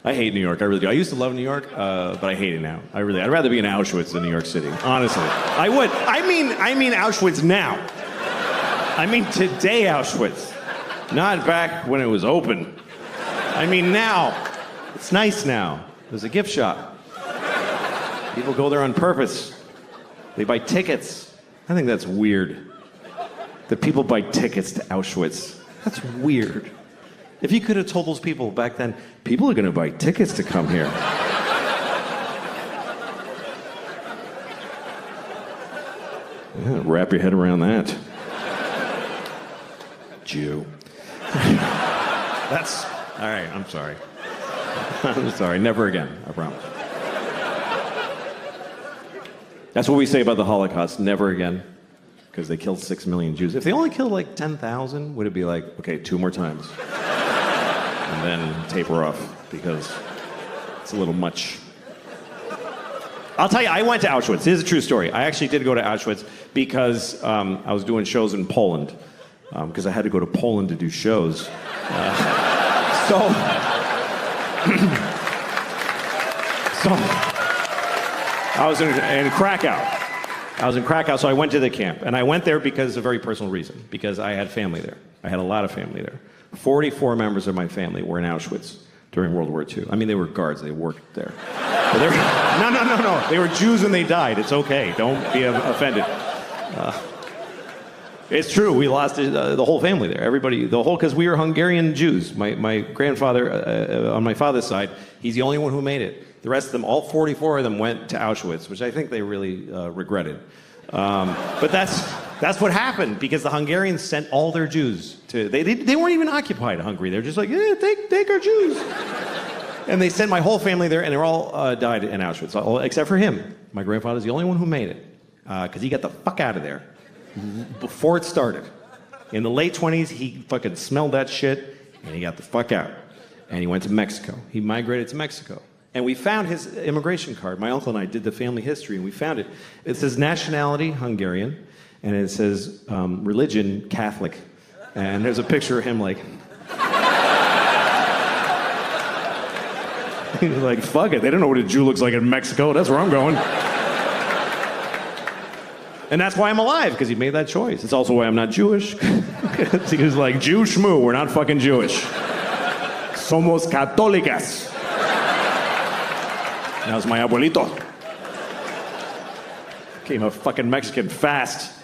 I hate New York. I really do. I used to love New York, but I hate it now. I'd rather be in Auschwitz than New York City. Honestly, I would. I mean Auschwitz now. I mean today Auschwitz, not back when it was open. I mean now. It's nice now. There's a gift shop. People go there on purpose. They buy tickets. I think that's weird. That people buy tickets to Auschwitz. That's weird. If you could have told those people back then, people are going to buy tickets to come here. Yeah, wrap your head around that. Jew. That's... All right, I'm sorry. I'm sorry, never again, I promise. That's what we say about the Holocaust, never again. Because they killed 6 million Jews. If they only killed like 10,000, would it be like, okay, 2 more times? And then taper off, because it's a little much. I'll tell you, I went to Auschwitz. This is a true story. I actually did go to Auschwitz because I was doing shows in Poland. Because I had to go to Poland to do shows. So I was in Krakow. I was in Krakow, so I went to the camp. And I went there because of a very personal reason. Because I had family there. I had a lot of family there. 44 members of my family were in Auschwitz during World War II. I mean, they were guards. They worked there. No. They were Jews and they died. It's okay. Don't be offended. It's true. We lost the whole family there. Everybody, because we were Hungarian Jews. My grandfather, on my father's side, he's the only one who made it. The rest of them, all 44 of them, went to Auschwitz, which I think they really regretted. But that's what happened, because the Hungarians sent all their Jews to... They weren't even occupied Hungary. They're just like, yeah, take our Jews. And they sent my whole family there, and they all died in Auschwitz, except for him. My grandfather's the only one who made it, because he got the fuck out of there before it started. In the late 20s, he fucking smelled that shit, and he got the fuck out. And he went to Mexico. He migrated to Mexico. And we found his immigration card. My uncle and I did the family history, and we found it. It says nationality, Hungarian, and it says religion, Catholic. And there's a picture of him like... He's like, fuck it, they don't know what a Jew looks like in Mexico. That's where I'm going. And that's why I'm alive, because he made that choice. It's also why I'm not Jewish. He was like, Jew schmoo, we're not fucking Jewish. Somos católicas. That was my abuelito. Became a fucking Mexican fast.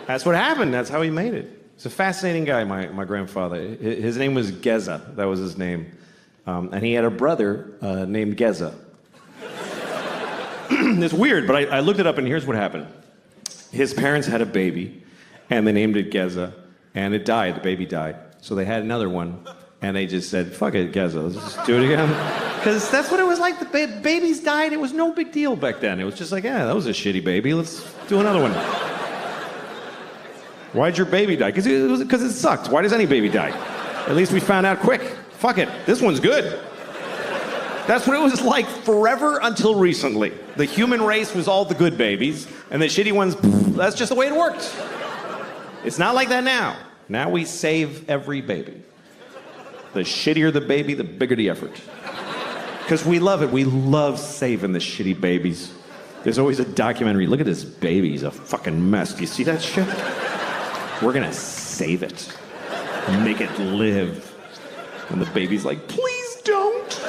That's what happened. That's how he made it. He's a fascinating guy, my grandfather. His name was Geza. That was his name. And he had a brother named Geza. It's weird, but I looked it up, and here's what happened. His parents had a baby, and they named it Geza, and it died. The baby died. So they had another one, and they just said, fuck it, Geza, let's just do it again. Because that's what it was like. The babies died. It was no big deal back then. It was just like, yeah, that was a shitty baby. Let's do another one. Why'd your baby die? Because it sucked. Why does any baby die? At least we found out quick. Fuck it. This one's good. That's what it was like forever until recently. The human race was all the good babies, and the shitty ones, that's just the way it worked. It's not like that now. Now we save every baby. The shittier the baby, the bigger the effort. Because we love it. We love saving the shitty babies. There's always a documentary. Look at this baby. He's a fucking mess. Do you see that shit? We're going to save it. Make it live. And the baby's like, please don't.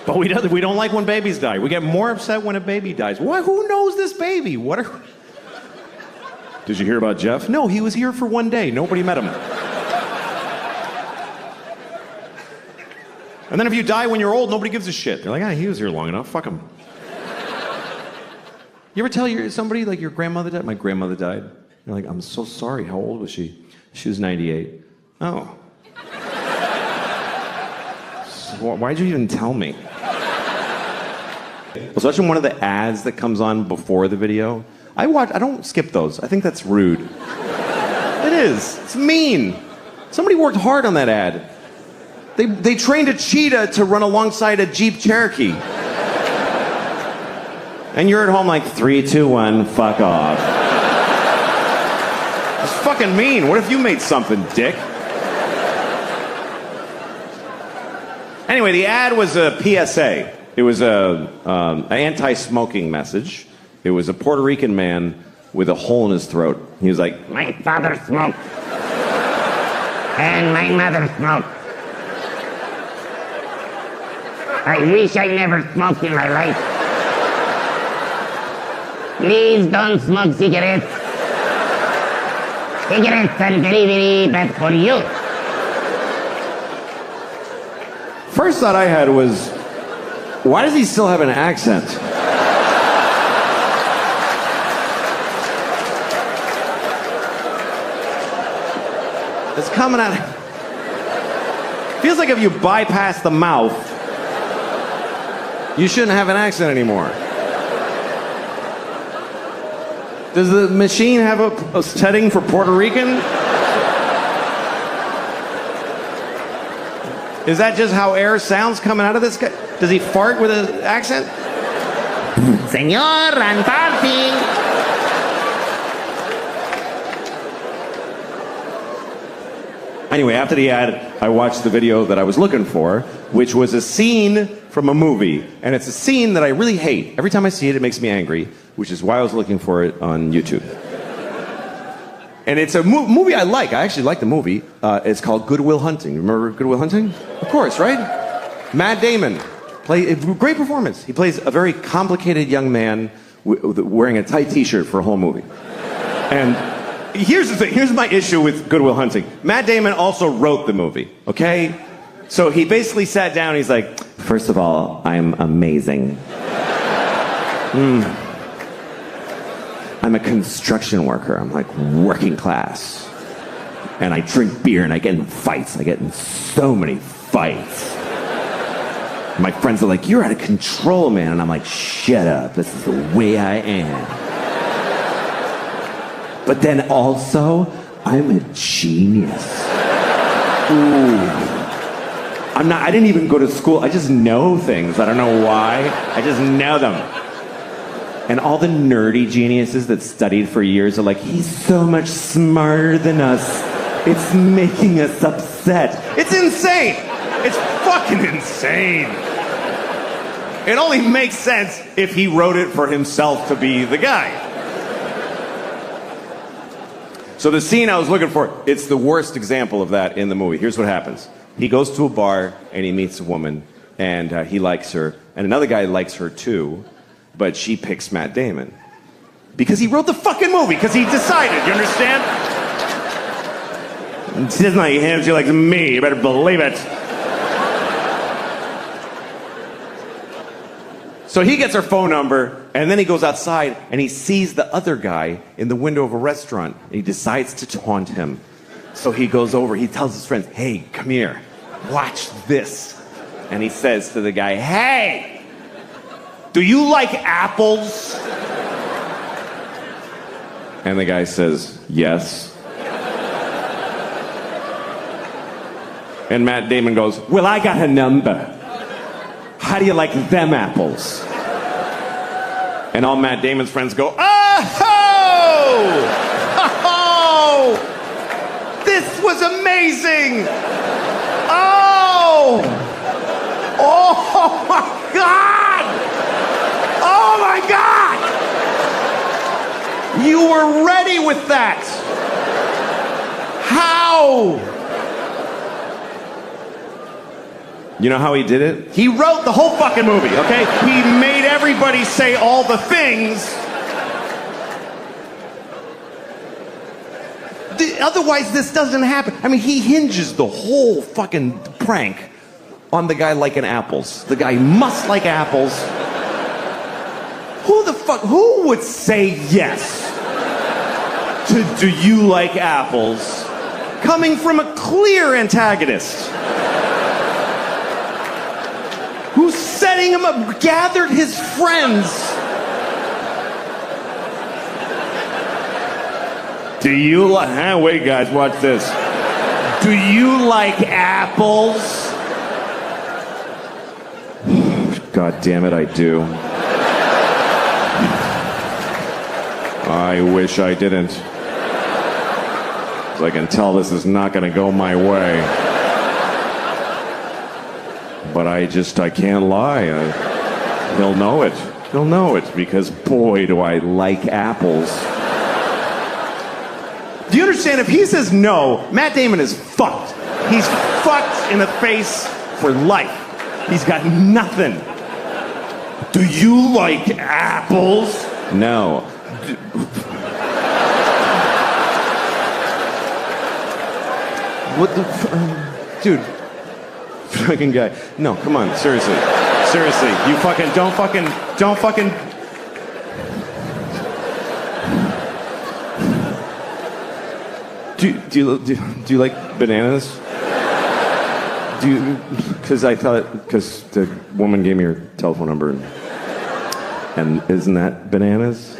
But we don't like when babies die. We get more upset when a baby dies. Why? Who knows this baby? Did you hear about Jeff? No, he was here for 1 day. Nobody met him. And then if you die when you're old, nobody gives a shit. They're like, he was here long enough. Fuck him. You ever tell somebody, like, your grandmother died? My grandmother died. You're like, I'm so sorry. How old was she? She was 98. Oh. So why'd you even tell me? Especially one of the ads that comes on before the video. I don't skip those. I think that's rude. It is. It's mean. Somebody worked hard on that ad. They trained a cheetah to run alongside a Jeep Cherokee. And you're at home like, 3, 2, 1, fuck off. It's fucking mean. What if you made something, dick? Anyway, the ad was a PSA. It was an anti-smoking message. It was a Puerto Rican man with a hole in his throat. He was like, My father smoked. And my mother smoked. I wish I never smoked in my life. Please don't smoke cigarettes. Cigarettes are very, very bad for you. first thought I had was, why does he still have an accent? It's coming out. Feels like if you bypass the mouth, you shouldn't have an accent anymore. Does the machine have a setting for Puerto Rican? Is that just how air sounds coming out of this guy? Does he fart with an accent? Señor, I'm farting. Anyway, after the ad, I watched the video that I was looking for, which was a scene from a movie. And it's a scene that I really hate. Every time I see it, it makes me angry, which is why I was looking for it on YouTube. And it's a movie I like. I actually like the movie. It's called Good Will Hunting. Remember Good Will Hunting? Of course, right? Matt Damon. Great performance. He plays a very complicated young man wearing a tight t-shirt for a whole movie. And here's the thing. Here's my issue with Good Will Hunting. Matt Damon also wrote the movie, okay? So he basically sat down. He's like, first of all, I'm amazing. I'm a construction worker. I'm like working class. And I drink beer and I get in fights. I get in so many fights. My friends are like, you're out of control, man. And I'm like, shut up. This is the way I am. But then also, I'm a genius. Ooh. I didn't even go to school. I just know things. I don't know why. I just know them. And all the nerdy geniuses that studied for years are like, he's so much smarter than us. It's making us upset. It's insane. It's fucking insane. It only makes sense if he wrote it for himself to be the guy. So the scene I was looking for, it's the worst example of that in the movie. Here's what happens. He goes to a bar and he meets a woman and he likes her. And another guy likes her too. But she picks Matt Damon. Because he wrote the fucking movie. Because he decided, you understand? She doesn't like him, she likes me. You better believe it. So he gets her phone number, and then he goes outside, and he sees the other guy in the window of a restaurant. And he decides to taunt him. So he goes over, he tells his friends, hey, come here, watch this. And he says to the guy, hey! Do you like apples? And the guy says, yes. And Matt Damon goes, well, I got a number. How do you like them apples? And all Matt Damon's friends go, oh! Oh! This was amazing! Oh! Oh my God! Oh my God! You were ready with that! How? You know how he did it? He wrote the whole fucking movie, okay? He made everybody say all the things. Otherwise, this doesn't happen. I mean, he hinges the whole fucking prank on the guy liking apples. The guy must like apples. Who would say yes to do you like apples coming from a clear antagonist who's setting him up, gathered his friends. Do you like, wait guys, watch this. Do you like apples? God damn it, I do. I wish I didn't. 'Cause I can tell this is not going to go my way. but I can't lie. He'll know it. He'll know it because, boy, do I like apples. Do you understand? If he says no, Matt Damon is fucked. He's fucked in the face for life. He's got nothing. Do you like apples? No. What the dude, fucking guy. No, come on, seriously. Seriously, you fucking don't fucking do you like bananas? Because the woman gave me her telephone number and isn't that bananas?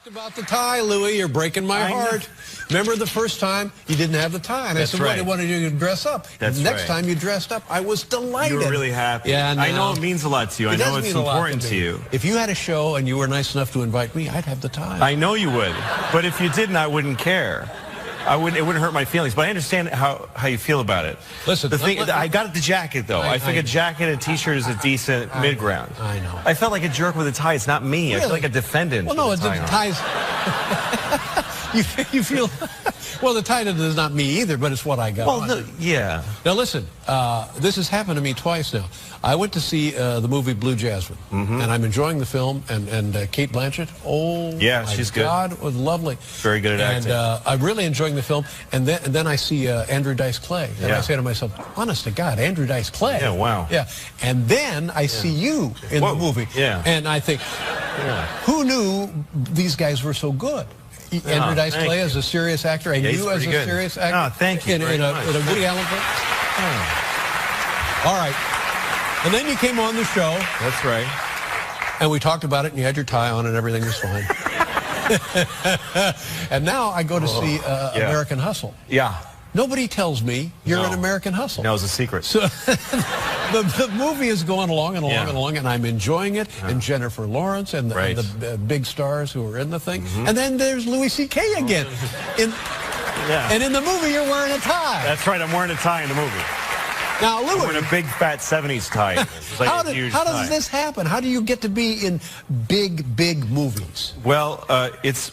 About the tie, Louis, you're breaking my heart. Remember the first time you didn't have the tie, and I said, right. I wanted you to dress up. That's Next right. time you dressed up, I was delighted. You were really happy. Yeah, I know it means a lot to you. I know it's important to you. If you had a show and you were nice enough to invite me, I'd have the tie. I know you would. But if you didn't, I wouldn't care. It wouldn't hurt my feelings, but I understand how you feel about it. Listen, the thing, I got the jacket though. I think a jacket and a t-shirt is a decent mid-ground. I know. I felt like a jerk with a tie. It's not me. Really? I feel like a defendant. Well, no, it's the ties. you feel. Well, the tie is not me either, but it's what I got. Well, yeah. Now listen, this has happened to me twice now. I went to see the movie Blue Jasmine, and I'm enjoying the film. And Kate Blanchett, yeah, she's good. God, was lovely. Very good at acting. And I'm really enjoying the film. And then I see Andrew Dice Clay, and I say to myself, honest to God, Andrew Dice Clay. Yeah, wow. Yeah. And then I see you in the movie, and I think, who knew these guys were so good? Andrew Dice Clay as a serious actor, and you as a serious actor. Oh, thank you. In a Woody Allen film. All right. And then you came on the show. That's right. And we talked about it, and you had your tie on, and everything was fine. And now I go to see American Hustle. Yeah. Nobody tells me you're an American Hustle. No, it's a secret. So the movie is going along and along and along, and I'm enjoying it. And Jennifer Lawrence and the big stars who are in the thing. And then there's Louis C.K. again. And in the movie, you're wearing a tie. That's right. I'm wearing a tie in the movie. Now, Louis, I'm wearing a big fat 70s tie. Like how does this happen? How do you get to be in big movies? Well, it's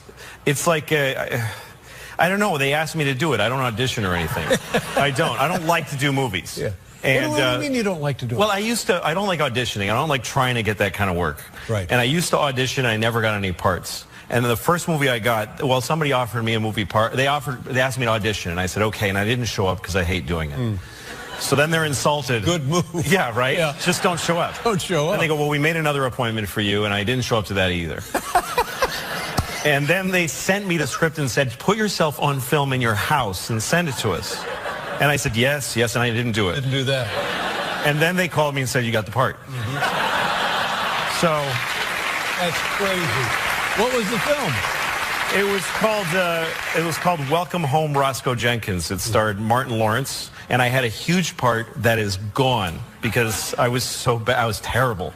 like I don't know. They asked me to do it. I don't audition or anything. I don't like to do movies. Yeah. And, what do you mean you don't like to do it? Well, I don't like auditioning. I don't like trying to get that kind of work. Right. And I used to audition. I never got any parts. And the first movie I got, well, somebody offered me a movie part. They asked me to audition, and I said okay, and I didn't show up because I hate doing it. So then they're insulted. Good move. Yeah, right? Yeah. Just don't show up. Don't show up. And they go, well, we made another appointment for you, and I didn't show up to that either. And then they sent me the script and said, put yourself on film in your house and send it to us. And I said, yes, and I didn't do it. Didn't do that. And then they called me and said, you got the part. So. That's crazy. What was the film? It was called Welcome Home, Roscoe Jenkins. It starred Martin Lawrence, and I had a huge part that is gone because I was so bad. I was terrible.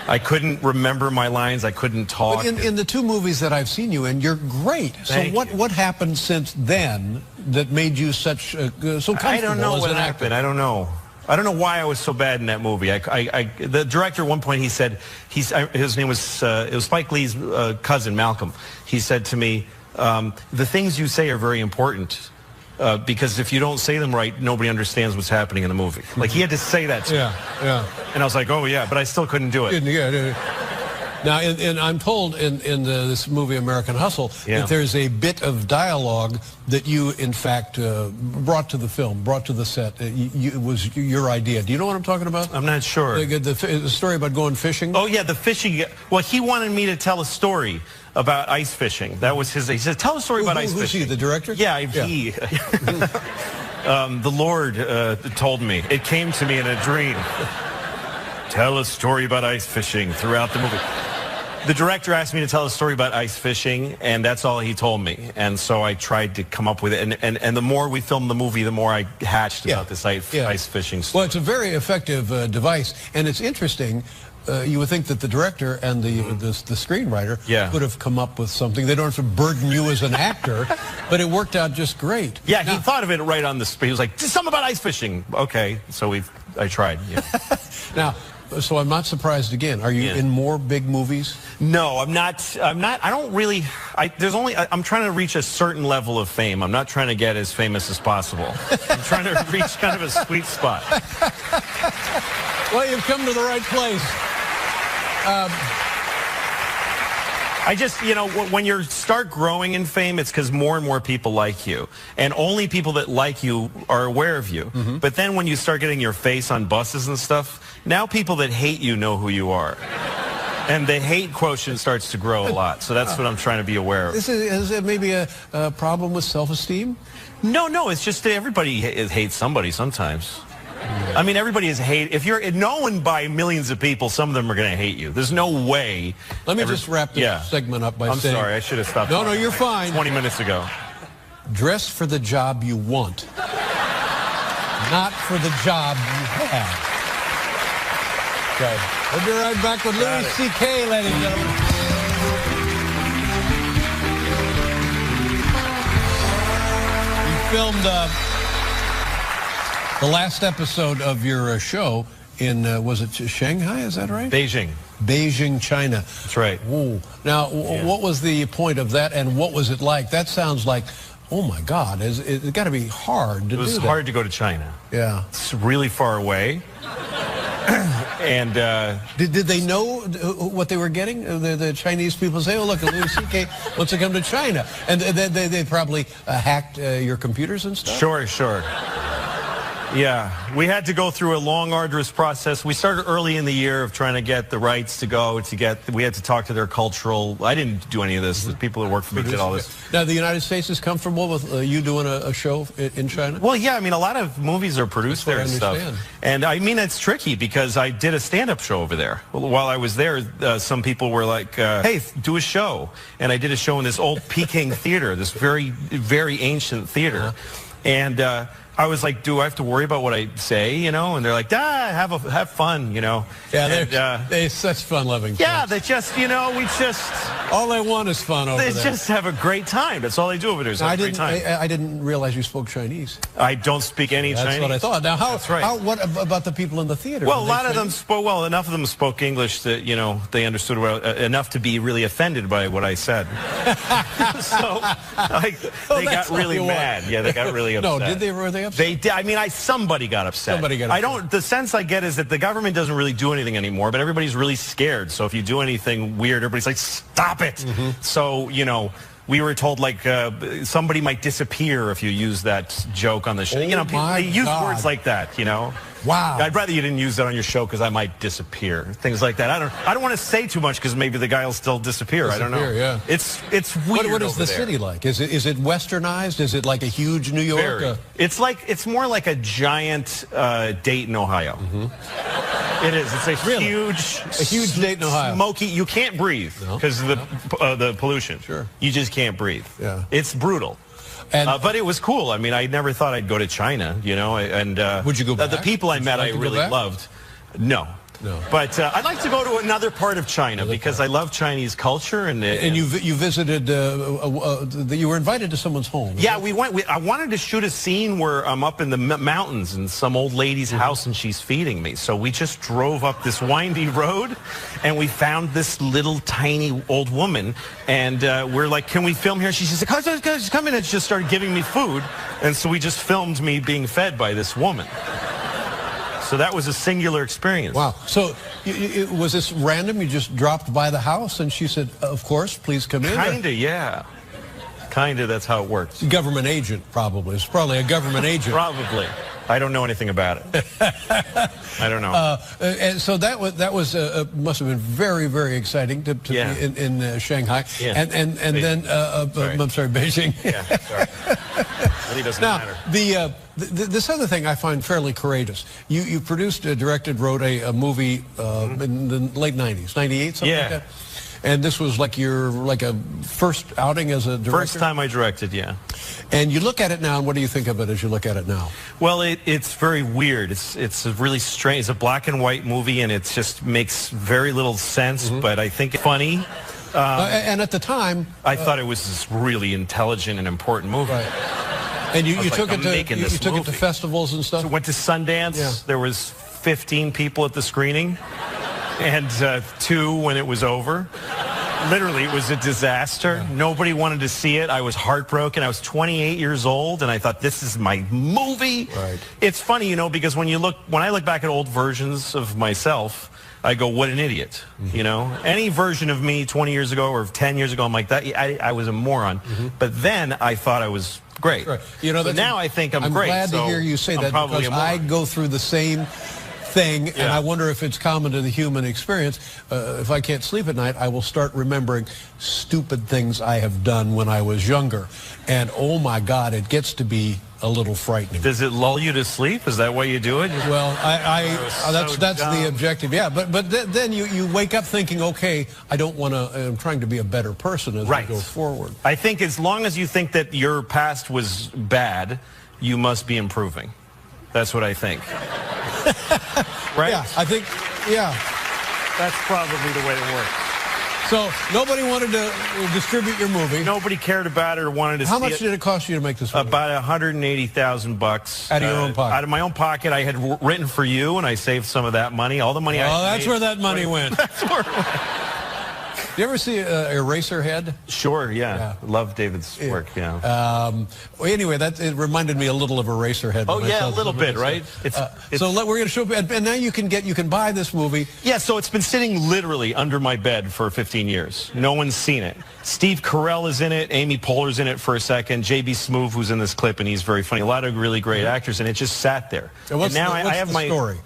I couldn't remember my lines. I couldn't talk. But in the two movies that I've seen you in, you're great. So what happened since then that made you so comfortable? I don't know what happened. I don't know. I don't know why I was so bad in that movie. The director at one point, he said, his name was, it was Spike Lee's cousin, Malcolm. He said to me, the things you say are very important because if you don't say them right, nobody understands what's happening in the movie. Like, he had to say that to me. Yeah. And I was like, oh, yeah, but I still couldn't do it. Now, I'm told in this movie American Hustle that there's a bit of dialogue that you, in fact, brought to the film, brought to the set. It was your idea. Do you know what I'm talking about? I'm not sure. The story about going fishing? Oh, yeah, the fishing. Well, he wanted me to tell a story about ice fishing. That was his. He said, tell a story about ice fishing. Who's he, the director? Yeah, he. The Lord told me. It came to me in a dream. Tell a story about ice fishing throughout the movie. The director asked me to tell a story about ice fishing, and that's all he told me. And so I tried to come up with it. And the more we filmed the movie, the more I hatched about this ice fishing story. Well, it's a very effective device, and it's interesting. you would think that the director and the screenwriter could have come up with something. They don't have to burden you as an actor, but it worked out just great. Yeah, he thought of it right on the spot. He was like, something about ice fishing. Okay, so I tried. Yeah. Now, so I'm not surprised again. Are you in more big movies? No, I'm not. I don't really. I'm trying to reach a certain level of fame. I'm not trying to get as famous as possible. I'm trying to reach kind of a sweet spot. Well, you've come to the right place. I just, when you start growing in fame, it's because more and more people like you. And only people that like you are aware of you. Mm-hmm. But then when you start getting your face on buses and stuff, now people that hate you know who you are. And the hate quotient starts to grow a lot. So that's what I'm trying to be aware of. Is it maybe a problem with self-esteem? No, it's just that everybody hates somebody sometimes. I mean, everybody is hate. If you're known by millions of people, some of them are going to hate you. There's no way. Let me just wrap this segment up by saying... I'm sorry, I should have stopped. No, you're fine. 20 minutes ago. Dress for the job you want, not for the job you have. Okay. We'll be right back with Louis C.K., ladies and gentlemen. You filmed... the last episode of your show in, was it Shanghai, is that right? Beijing. Beijing, China. That's right. Ooh. Now, what was the point of that, and what was it like? That sounds like, oh my God, it's got to be hard to do that. It was hard to go to China. Yeah. It's really far away. And did they know what they were getting? The Chinese people say, oh, look, Louis C.K. wants to come to China. And they probably hacked your computers and stuff? Sure. Yeah, we had to go through a long, arduous process. We started early in the year of trying to get the rights to go, we had to talk to their cultural, I didn't do any of this, the people that work for me did all this. Now, the United States is comfortable with you doing a show in China? Well, yeah, I mean, a lot of movies are produced there and stuff. And I mean, it's tricky because I did a stand-up show over there. While I was there, some people were like, hey, do a show. And I did a show in this old Peking theater, this very, very ancient theater. And I was like, do I have to worry about what I say, And they're like, have fun, Yeah, they're such fun-loving folks. Yeah, they just, we just... All they want is fun over there. They just have a great time. That's all they do over there is have a great time. I didn't realize you spoke Chinese. I don't speak any Chinese. That's what I thought. Now, what about the people in the theater? Well, a lot of them enough of them spoke English that, they understood enough to be really offended by what I said. So, they got really mad. Yeah, they got really upset. No, were they upset? They did. I mean, somebody got upset. The sense I get is that the government doesn't really do anything anymore, but everybody's really scared. So if you do anything weird, everybody's like, stop it. Mm-hmm. So, we were told, like, somebody might disappear if you use that joke on the show. They use words like that, Wow. I'd rather you didn't use that on your show because I might disappear. Things like that. I don't want to say too much because maybe the guy will still disappear. I don't know. Yeah. It's weird. What is the city like? Is it westernized? Is it like a huge New York? Very. It's more like a giant Dayton, Ohio. Mm-hmm. It is. It's a huge Dayton, Ohio. Smoky. You can't breathe because of the pollution. Sure. You just can't breathe. Yeah. It's brutal. But it was cool. I mean, I never thought I'd go to China, And would you go back? The people I met, I really loved. No. But I'd like to go to another part of China because I love Chinese culture. And you visited, you were invited to someone's home. Yeah, we went. I wanted to shoot a scene where I'm up in the mountains in some old lady's house and she's feeding me. So we just drove up this windy road and we found this little tiny old woman. And we're like, can we film here? She's like, just come in, and she just started giving me food. And so we just filmed me being fed by this woman. So that was a singular experience. Wow. So was this random? You just dropped by the house and she said, of course, please come in? Kinda, yeah. Kinda, that's how it works. Government agent, probably. It's probably a government agent. Probably. I don't know anything about it. I don't know. And so that was must have been very, very exciting to be in Shanghai. Yeah. And then I'm sorry, Beijing. Yeah, sorry. Really doesn't matter. This other thing I find fairly courageous. You produced, directed, wrote a movie in the late 90s, 98, something like that. And this was like a first outing as a director? First time I directed, yeah. And you look at it now, and what do you think of it as you look at it now? Well, it's very weird. It's a really strange. It's a black and white movie, and it just makes very little sense. But I think it's funny. And at the time, I thought it was this really intelligent and important movie. Right. And you took it to festivals and stuff. So went to Sundance. Yeah. There was 15 people at the screening, and 2 when it was over. Literally, it was a disaster. Yeah. Nobody wanted to see it. I was heartbroken. I was 28 years old, and I thought, this is my movie. Right. It's funny, because when I look back at old versions of myself, I go, what an idiot. Any version of me 20 years ago or 10 years ago, I'm like, that. I was a moron. But then I thought I was great. Right. So now I think I'm great. I'm glad to hear you say that, because I go through the same thing, and I wonder if it's common to the human experience. If I can't sleep at night, I will start remembering stupid things I have done when I was younger. And oh my God, it gets to be a little frightening. Does it lull you to sleep? Is that why you do it? Well, that's the objective. Yeah, but then you wake up thinking, okay, I don't want to. I'm trying to be a better person as we go forward. I think as long as you think that your past was bad, you must be improving. That's what I think. Right? Yeah, I think. Yeah, that's probably the way it works. So nobody wanted to distribute your movie. Nobody cared about it or wanted to see it. How much did it cost you to make this movie? About $180,000. Out of your own pocket? Out of my own pocket. I had written for you, and I saved some of that money. All the money I that's made, where that money went. That's where it went. You ever see Eraserhead? Sure, yeah. Love David's work, yeah. Well, anyway, it reminded me a little of Eraserhead. Oh, yeah, a little bit, right? So we're going to show, and now you can buy this movie. Yeah, so it's been sitting literally under my bed for 15 years. No one's seen it. Steve Carell is in it. Amy Poehler's in it for a second. J.B. Smoove, who's in this clip, and he's very funny. A lot of really great actors, and it just sat there. And what's the story?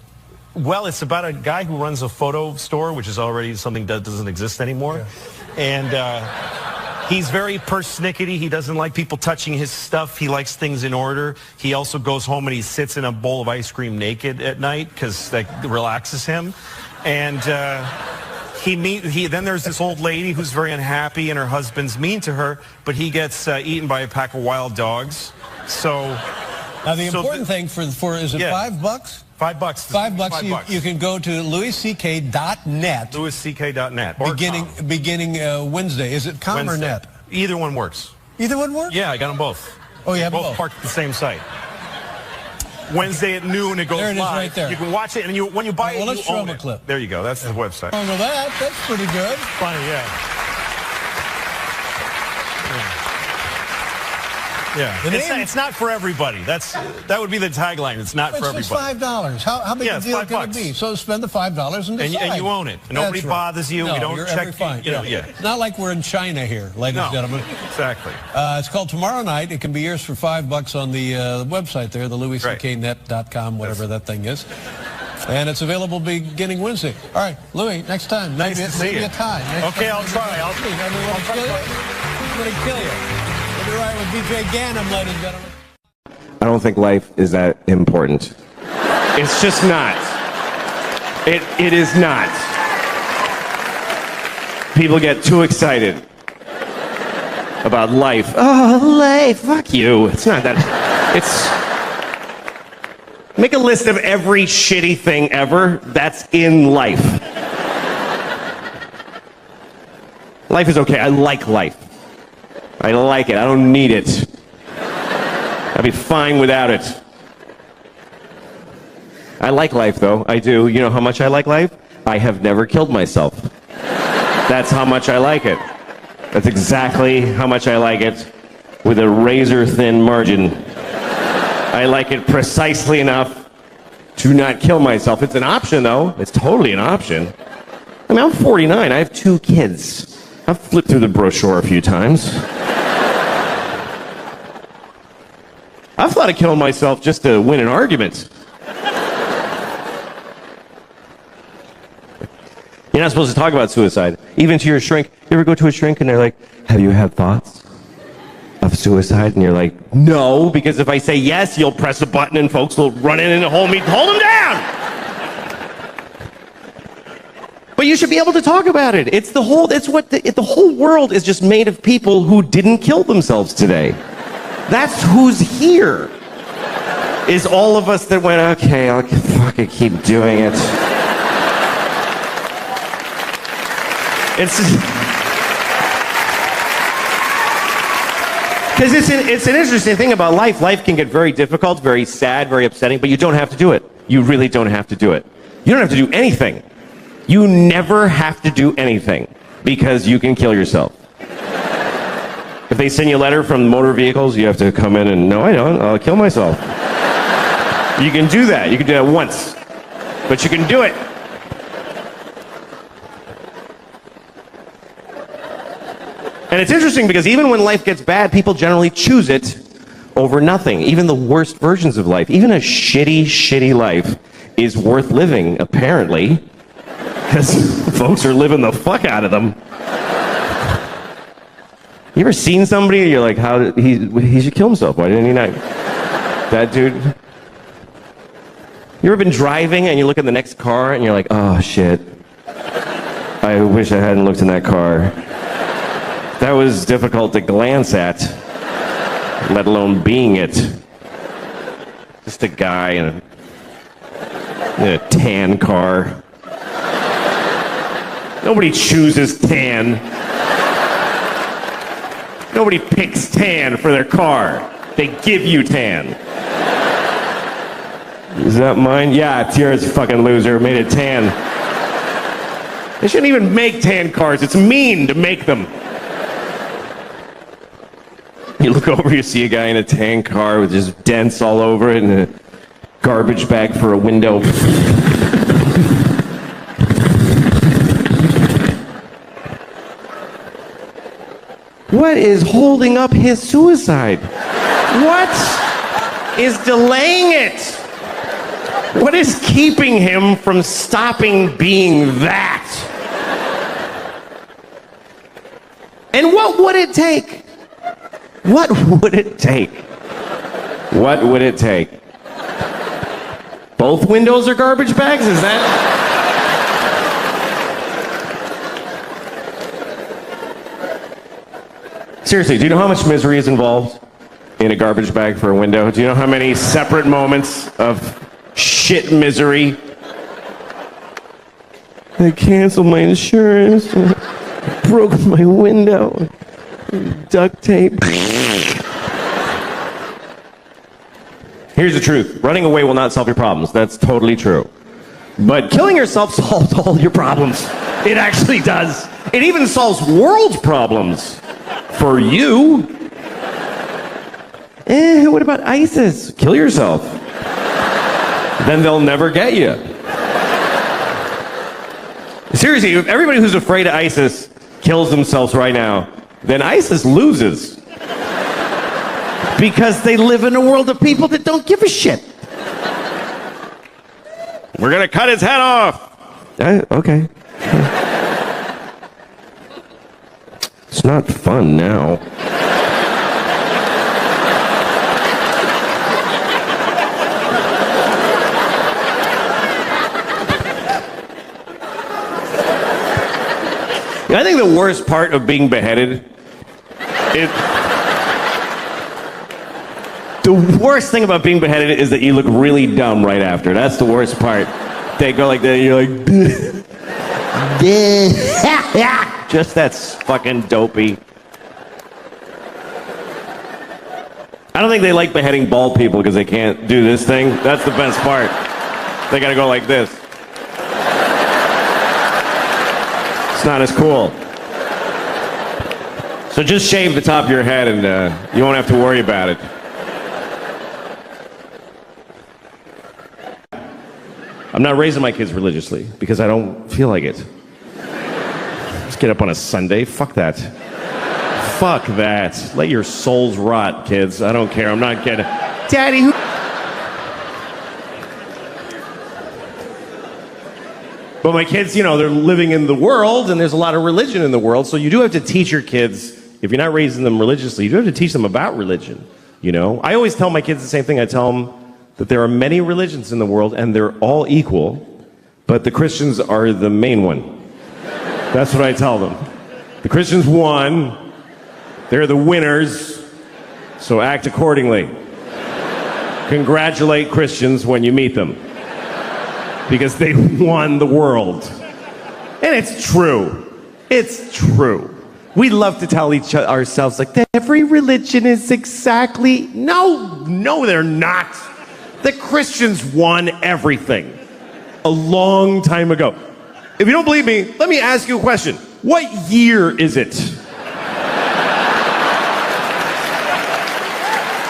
Well, it's about a guy who runs a photo store, which is already something that doesn't exist anymore. Yeah. And he's very persnickety. He doesn't like people touching his stuff. He likes things in order. He also goes home and he sits in a bowl of ice cream naked at night because that relaxes him. And then there's this old lady who's very unhappy, and her husband's mean to her, but he gets eaten by a pack of wild dogs. So now the important thing is it $5? $5. $5. You can go to louisck.net. louisck.net. Beginning Wednesday. Is it com or net? Either one works. Either one works? Yeah, I got them both. Oh, you have both parked at the same site. Wednesday at noon, it goes live. There it is, right there. You can watch it, and when you buy it, let's show them a clip. There you go. That's the website. Oh, well, that's pretty good. Funny, yeah. Yeah, it's not for everybody. That would be the tagline. It's not for everybody. It's $5. How big a deal can it be? So spend the $5 and decide. And you own it. Nobody bothers you. No, we don't check. Fine. It's not like we're in China here, ladies and gentlemen. Exactly. It's called Tomorrow Night. It can be yours for $5 on the website there, the louiscknet.com, whatever that thing is. And it's available beginning Wednesday. All right, Louis, next time. Nice to see you. Maybe a tie. Okay, I'll try. I'm going to kill you. We'll be right with DJ Ganem, ladies and gentlemen. I don't think life is that important. It's just not. It is not. People get too excited about life. Oh, life, fuck you. It's not that. Make a list of every shitty thing ever that's in life. Life is okay. I like life. I like it. I don't need it. I'd be fine without it. I like life, though. I do. You know how much I like life? I have never killed myself. That's how much I like it. That's exactly how much I like it, with a razor-thin margin. I like it precisely enough to not kill myself. It's an option, though. It's totally an option. I mean, I'm 49. I have 2 kids. I've flipped through the brochure a few times. I've thought of killing myself just to win an argument. You're not supposed to talk about suicide. Even to your shrink. You ever go to a shrink and they're like, have you had thoughts of suicide? And you're like, no, because if I say yes, you'll press a button and folks will run in and hold me, hold them down! But you should be able to talk about it. It's the whole, the whole world is just made of people who didn't kill themselves today. That's who's here. Is all of us that went, okay, I'll fucking keep doing it. Because it's an interesting thing about life. Life can get very difficult, very sad, very upsetting, but you don't have to do it. You really don't have to do it. You don't have to do anything. You never have to do anything because you can kill yourself. If they send you a letter from motor vehicles, you have to come in and, no, I don't, I'll kill myself. You can do that. You can do that once. But you can do it. And it's interesting because even when life gets bad, people generally choose it over nothing. Even the worst versions of life, even a shitty, shitty life is worth living, apparently, because folks are living the fuck out of them. You ever seen somebody and you're like, how did he should kill himself? Why didn't he not? That dude. You ever been driving and you look at the next car and you're like, oh shit, I wish I hadn't looked in that car. That was difficult to glance at, let alone being it. Just a guy in a tan car. Nobody chooses tan. Nobody picks tan for their car. They give you tan. Is that mine? Yeah, it's yours, fucking loser. Made it tan. They shouldn't even make tan cars. It's mean to make them. You look over, you see a guy in a tan car with just dents all over it and a garbage bag for a window. What is holding up his suicide? What is delaying it? What is keeping him from stopping being that? And what would it take? What would it take? What would it take? Both windows are garbage bags? Is that? Seriously, do you know how much misery is involved in a garbage bag for a window? Do you know how many separate moments of shit misery? I canceled my insurance. Broke my window. Duct tape. Here's the truth. Running away will not solve your problems. That's totally true. But killing yourself solves all your problems. It actually does. It even solves world problems. For you. What about ISIS? Kill yourself. Then they'll never get you. Seriously, if everybody who's afraid of ISIS kills themselves right now, then ISIS loses. Because they live in a world of people that don't give a shit. We're gonna cut his head off. Okay. It's not fun now. I think the worst part of being beheaded the worst thing about being beheaded is that you look really dumb right after. That's the worst part. They go like that, you're like, just that's fucking dopey. I don't think they like beheading bald people because they can't do this thing. That's the best part. They gotta go like this. It's not as cool. So just shave the top of your head and you won't have to worry about it. I'm not raising my kids religiously because I don't feel like it. Just get up on a Sunday. Fuck that. Fuck that. Let your souls rot, kids. I don't care. I'm not getting... Daddy, who... But my kids, you know, they're living in the world, and there's a lot of religion in the world, so you do have to teach your kids, if you're not raising them religiously, you do have to teach them about religion, you know? I always tell my kids the same thing. I tell them that there are many religions in the world, and they're all equal, but the Christians are the main one. That's what I tell them. The Christians won. They're the winners. So act accordingly. Congratulate Christians when you meet them. Because they won the world. And it's true. It's true. We love to tell ourselves like that every religion is exactly... No, they're not. The Christians won everything a long time ago. If you don't believe me, let me ask you a question. What year is it?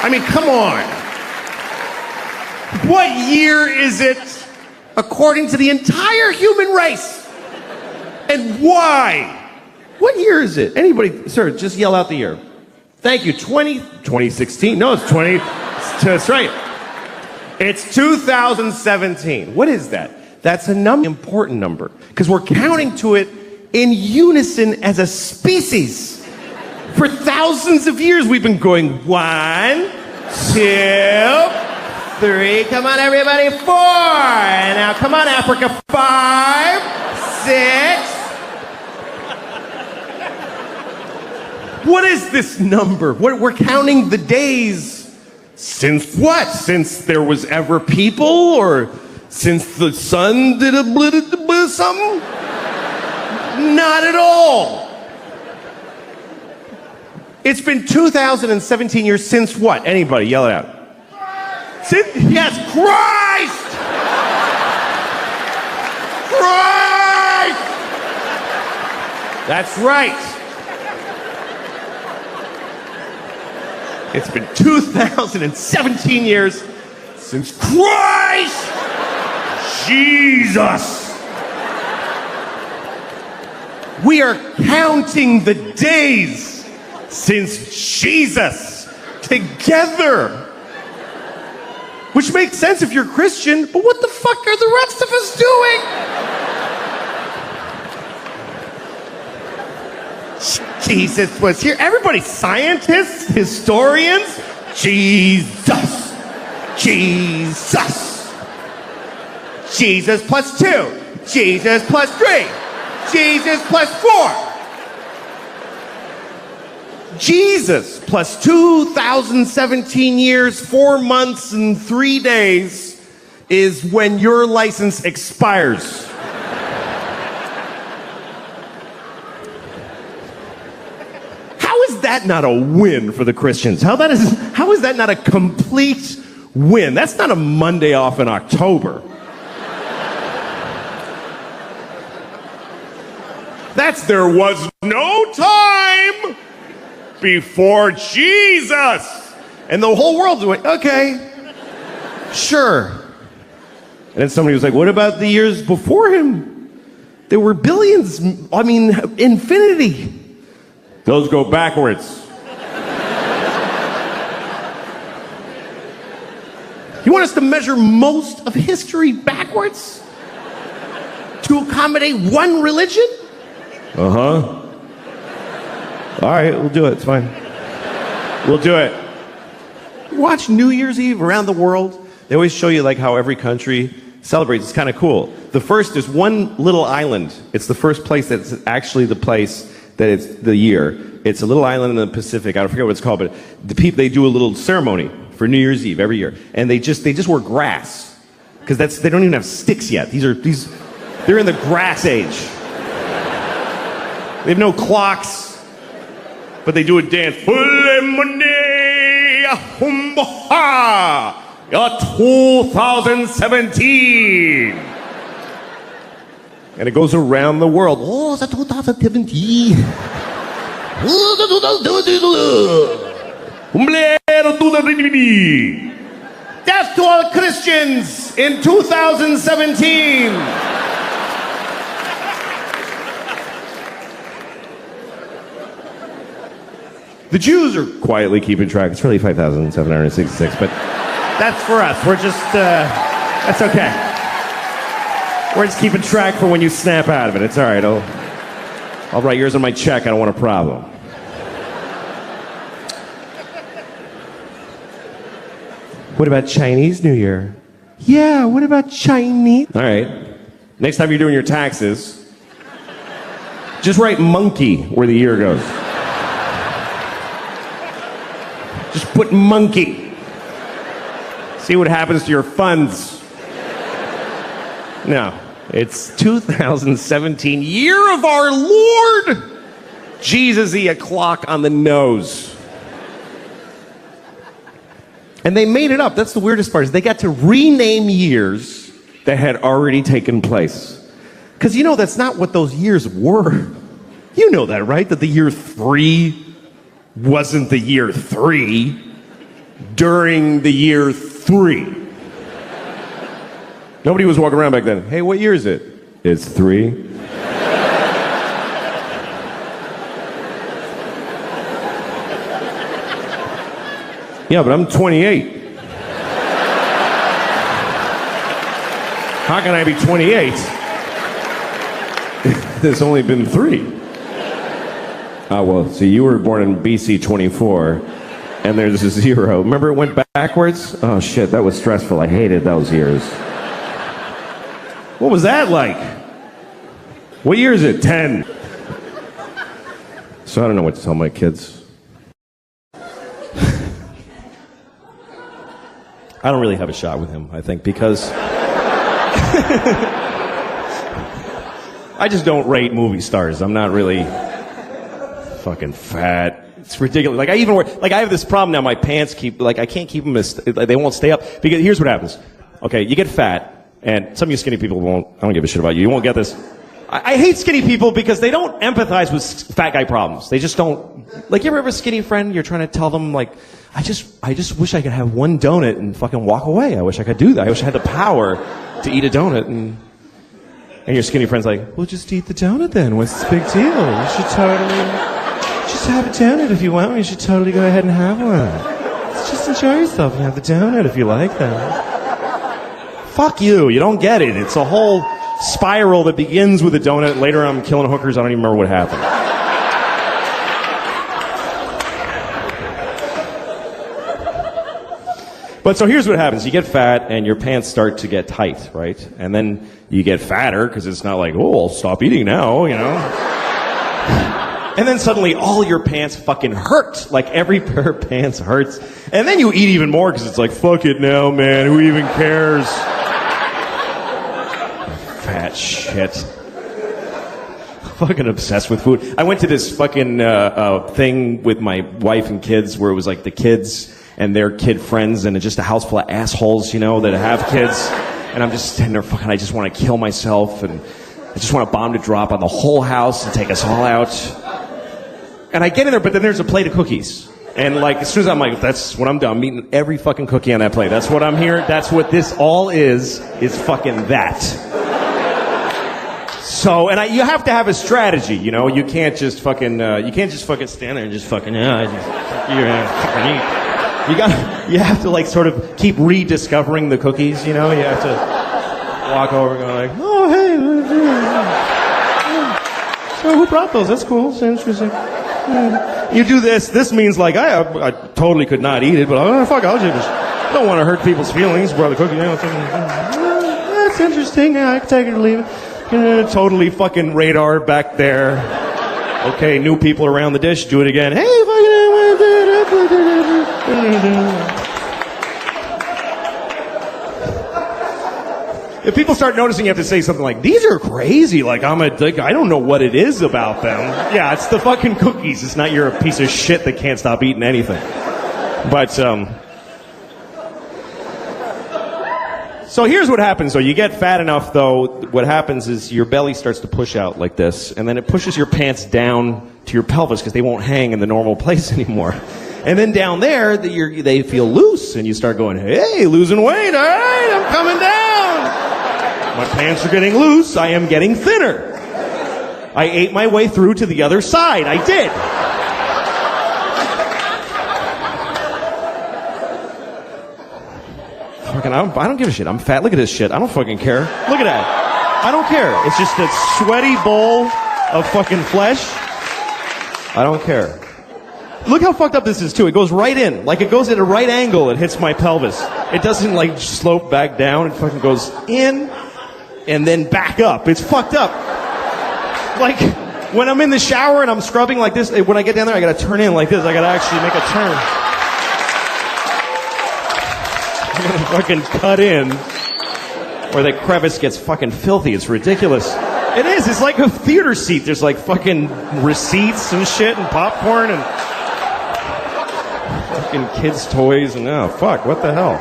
I mean, come on. What year is it according to the entire human race? And why? What year is it? Anybody, sir, just yell out the year. Thank you. 2016. No, it's 20. That's right. It's 2017. What is that? That's a important number because we're counting to it in unison as a species. For thousands of years, we've been going 1, 2, 3. Come on, everybody. 4. And now, come on, Africa. 5, 6. What is this number? We're counting the days. Since what? Since there was ever people, or since the sun did a something? Not at all. It's been 2017 years since what? Anybody, yell it out. Yes, Christ! Christ! That's right. It's been 2017 years since Christ Jesus. We are counting the days since Jesus together. Which makes sense if you're Christian, but what the fuck are the rest of us doing? Jesus was here. Everybody, scientists, historians. Jesus. Jesus. Jesus plus 2. Jesus plus 3. Jesus plus 4. Jesus plus 2017 years, 4 months, and 3 days is when your license expires. How is that not a win for the Christians? How is that not a complete win? That's not a Monday off in October. That's there was no time before Jesus. And the whole world went, okay, sure. And then somebody was like, what about the years before him? There were billions, I mean, infinity. Those go backwards. You want us to measure most of history backwards? To accommodate one religion? Uh-huh. All right, we'll do it. It's fine. We'll do it. Watch New Year's Eve around the world. They always show you like how every country celebrates. It's kind of cool. The first is one little island. It's the first place that's actually the place that it's the year. It's a little island in the Pacific. I forget what it's called, but the people, they do a little ceremony for New Year's Eve every year, and they just wear grass because they don't even have sticks yet. They're in the grass age. They have no clocks, but they do a dance. 2017. And it goes around the world. Oh, it's 2017. Death to all Christians in 2017. The Jews are quietly keeping track. It's really 5,766, but that's for us. We're just, that's okay. We're just keeping track for when you snap out of it. It's all right. I'll write yours on my check. I don't want a problem. What about Chinese New Year? Yeah, what about Chinese? All right. Next time you're doing your taxes, Just write monkey where the year goes. Just put monkey. See what happens to your funds. No, it's 2017, year of our Lord. Jesus-y, a clock on the nose. And they made it up. That's the weirdest part, is they got to rename years that had already taken place. Because you know that's not what those years were. You know that, right? That the year 3 wasn't the year 3 during the year 3. Nobody was walking around back then. Hey, what year is it? It's 3. Yeah, but I'm 28. How can I be 28? There's only been 3. Well, see, you were born in BC 24, and there's a 0. Remember it went backwards? Oh, shit, that was stressful. I hated those years. What was that like? What year is it? 10. So I don't know what to tell my kids. I don't really have a shot with him, I think, because I just don't rate movie stars. I'm not really fucking fat. It's ridiculous. Like I have this problem now. My pants I can't keep them they won't stay up. Because here's what happens. Okay, you get fat, and some of you skinny people won't. I don't give a shit about you. You won't get this. I hate skinny people because they don't empathize with fat guy problems. They just don't. Like, you ever have a skinny friend? You're trying to tell them, like, I just wish I could have one donut and fucking walk away. I wish I could do that. I wish I had the power to eat a donut. And your skinny friend's like, well, just eat the donut then. What's the big deal? You should totally just have a donut if you want. You should totally go ahead and have one. Just enjoy yourself and have the donut if you like that. Fuck you. You don't get it. It's a whole spiral that begins with a donut. Later I'm killing hookers. I don't even remember what happened. But so here's what happens. You get fat and your pants start to get tight, right? And then you get fatter because it's not like, oh, I'll stop eating now, you know? And then suddenly all your pants fucking hurt. Like every pair of pants hurts. And then you eat even more because it's like, fuck it now, man. Who even cares? Fat shit. Fucking obsessed with food. I went to this fucking thing with my wife and kids where it was like the kids and their kid friends, and it's just a house full of assholes, you know, that have kids. And I'm just standing there fucking, I just want to kill myself, and I just want a bomb to drop on the whole house and take us all out. And I get in there, but then there's a plate of cookies. And like, as soon as I'm like, that's what I'm done. I'm eating every fucking cookie on that plate. That's what I'm here. That's what this all is fucking that. So, and you have to have a strategy, you know. You can't just fucking stand there and just fucking, fucking eat. You have to like sort of keep rediscovering the cookies, you know. You have to walk over going like, oh hey, so who brought those? That's cool. That's interesting. You do this. This means like I totally could not eat it, but fuck, I'll just don't want to hurt people's feelings. Brought the cookie. That's interesting. Yeah, I can take it or leave it. Totally fucking radar back there. Okay, new people around the dish. Do it again. Hey, fucking. If people start noticing, you have to say something like, these are crazy, like I don't know what it is about them. Yeah, it's the fucking cookies. It's not you're a piece of shit that can't stop eating anything. But, so here's what happens, though. You get fat enough, though, what happens is your belly starts to push out like this, and then it pushes your pants down to your pelvis because they won't hang in the normal place anymore. And then down there, they feel loose, and you start going, hey, losing weight, all right, I'm coming down. My pants are getting loose, I am getting thinner. I ate my way through to the other side, I did. Fucking, I don't give a shit, I'm fat, look at this shit, I don't fucking care. Look at that, I don't care. It's just a sweaty bowl of fucking flesh. I don't care. Look how fucked up this is, too. It goes right in. Like, it goes at a right angle. It hits my pelvis. It doesn't, like, slope back down. It fucking goes in and then back up. It's fucked up. Like, when I'm in the shower and I'm scrubbing like this, when I get down there, I gotta turn in like this. I gotta actually make a turn. I'm gonna fucking cut in, or the crevice gets fucking filthy. It's ridiculous. It is. It's like a theater seat. There's like fucking receipts and shit and popcorn and fucking kids' toys and oh fuck, what the hell?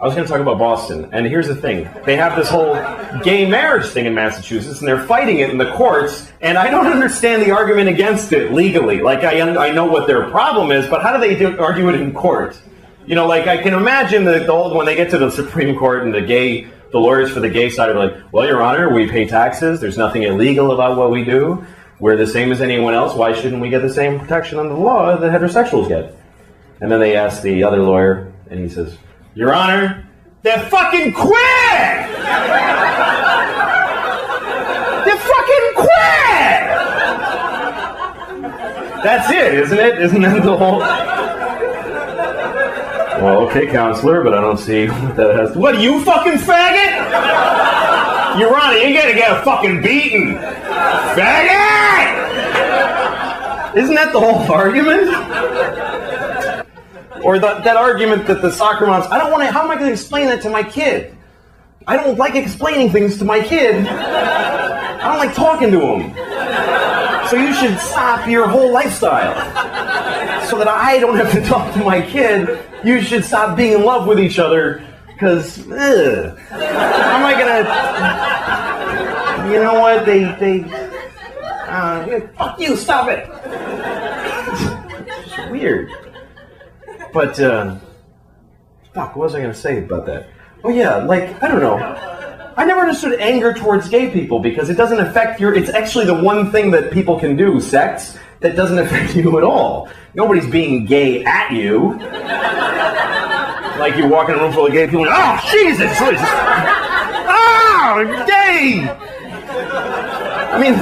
I was going to talk about Boston, and here's the thing. They have this whole gay marriage thing in Massachusetts, and they're fighting it in the courts, and I don't understand the argument against it legally. Like, I know what their problem is, but how do they argue it in court? You know, like, I can imagine when they get to the Supreme Court and the lawyers for the gay side are like, well, Your Honor, we pay taxes. There's nothing illegal about what we do. We're the same as anyone else. Why shouldn't we get the same protection under the law that heterosexuals get? And then they ask the other lawyer, and he says, Your Honor, they fucking quit! They fucking quit! That's it, isn't it? Isn't that the whole... Well, okay, counselor, but I don't see what that has to... What, are you fucking faggot? Your Honor, you're gonna get a fucking beating. Faggot! Isn't that the whole argument? Or that argument that the soccer moms, how am I going to explain that to my kid? I don't like explaining things to my kid. I don't like talking to him. So you should stop your whole lifestyle. So that I don't have to talk to my kid, you should stop being in love with each other, because, how am I going to, you know what, fuck you, stop it. It's just weird. But, fuck, what was I going to say about that? Oh yeah, like, I don't know. I never understood anger towards gay people because it doesn't affect it's actually the one thing that people can do, sex, that doesn't affect you at all. Nobody's being gay at you. Like you walk in a room full of gay people and, oh, Jesus! Oh, gay! I mean...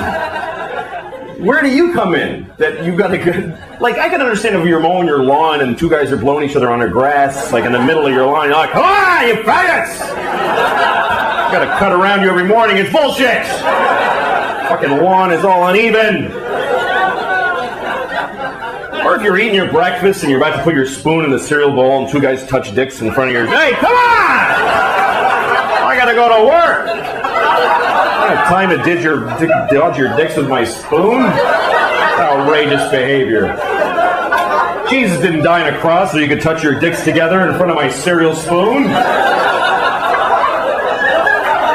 Where do you come in? That you got a good... Like, I can understand if you're mowing your lawn and two guys are blowing each other on their grass, like in the middle of your lawn, you're like, come on, you faggots! You gotta cut around you every morning, it's bullshit! Fucking lawn is all uneven! Or if you're eating your breakfast and you're about to put your spoon in the cereal bowl and two guys touch dicks in front of yours, hey, come on! I gotta go to work! I don't have time to dodge your dicks with my spoon. Outrageous behavior. Jesus didn't die on a cross so you could touch your dicks together in front of my cereal spoon.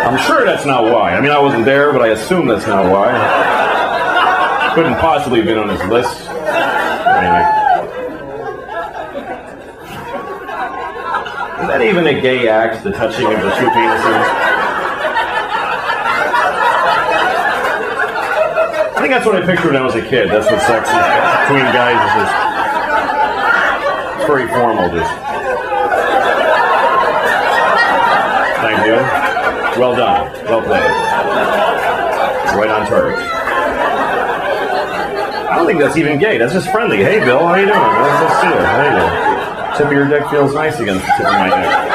I'm sure that's not why. I mean, I wasn't there, but I assume that's not why. Couldn't possibly have been on his list. Anyway. Is that even a gay act, the touching of the two penises? I think that's what I pictured when I was a kid. That's what sex is between guys is just very formal. Just thank you. Well done. Well played. Right on target. I don't think that's even gay. That's just friendly. Hey, Bill, how you doing? Let's see it. How you doing? Tip of your dick feels nice against the tip of my neck.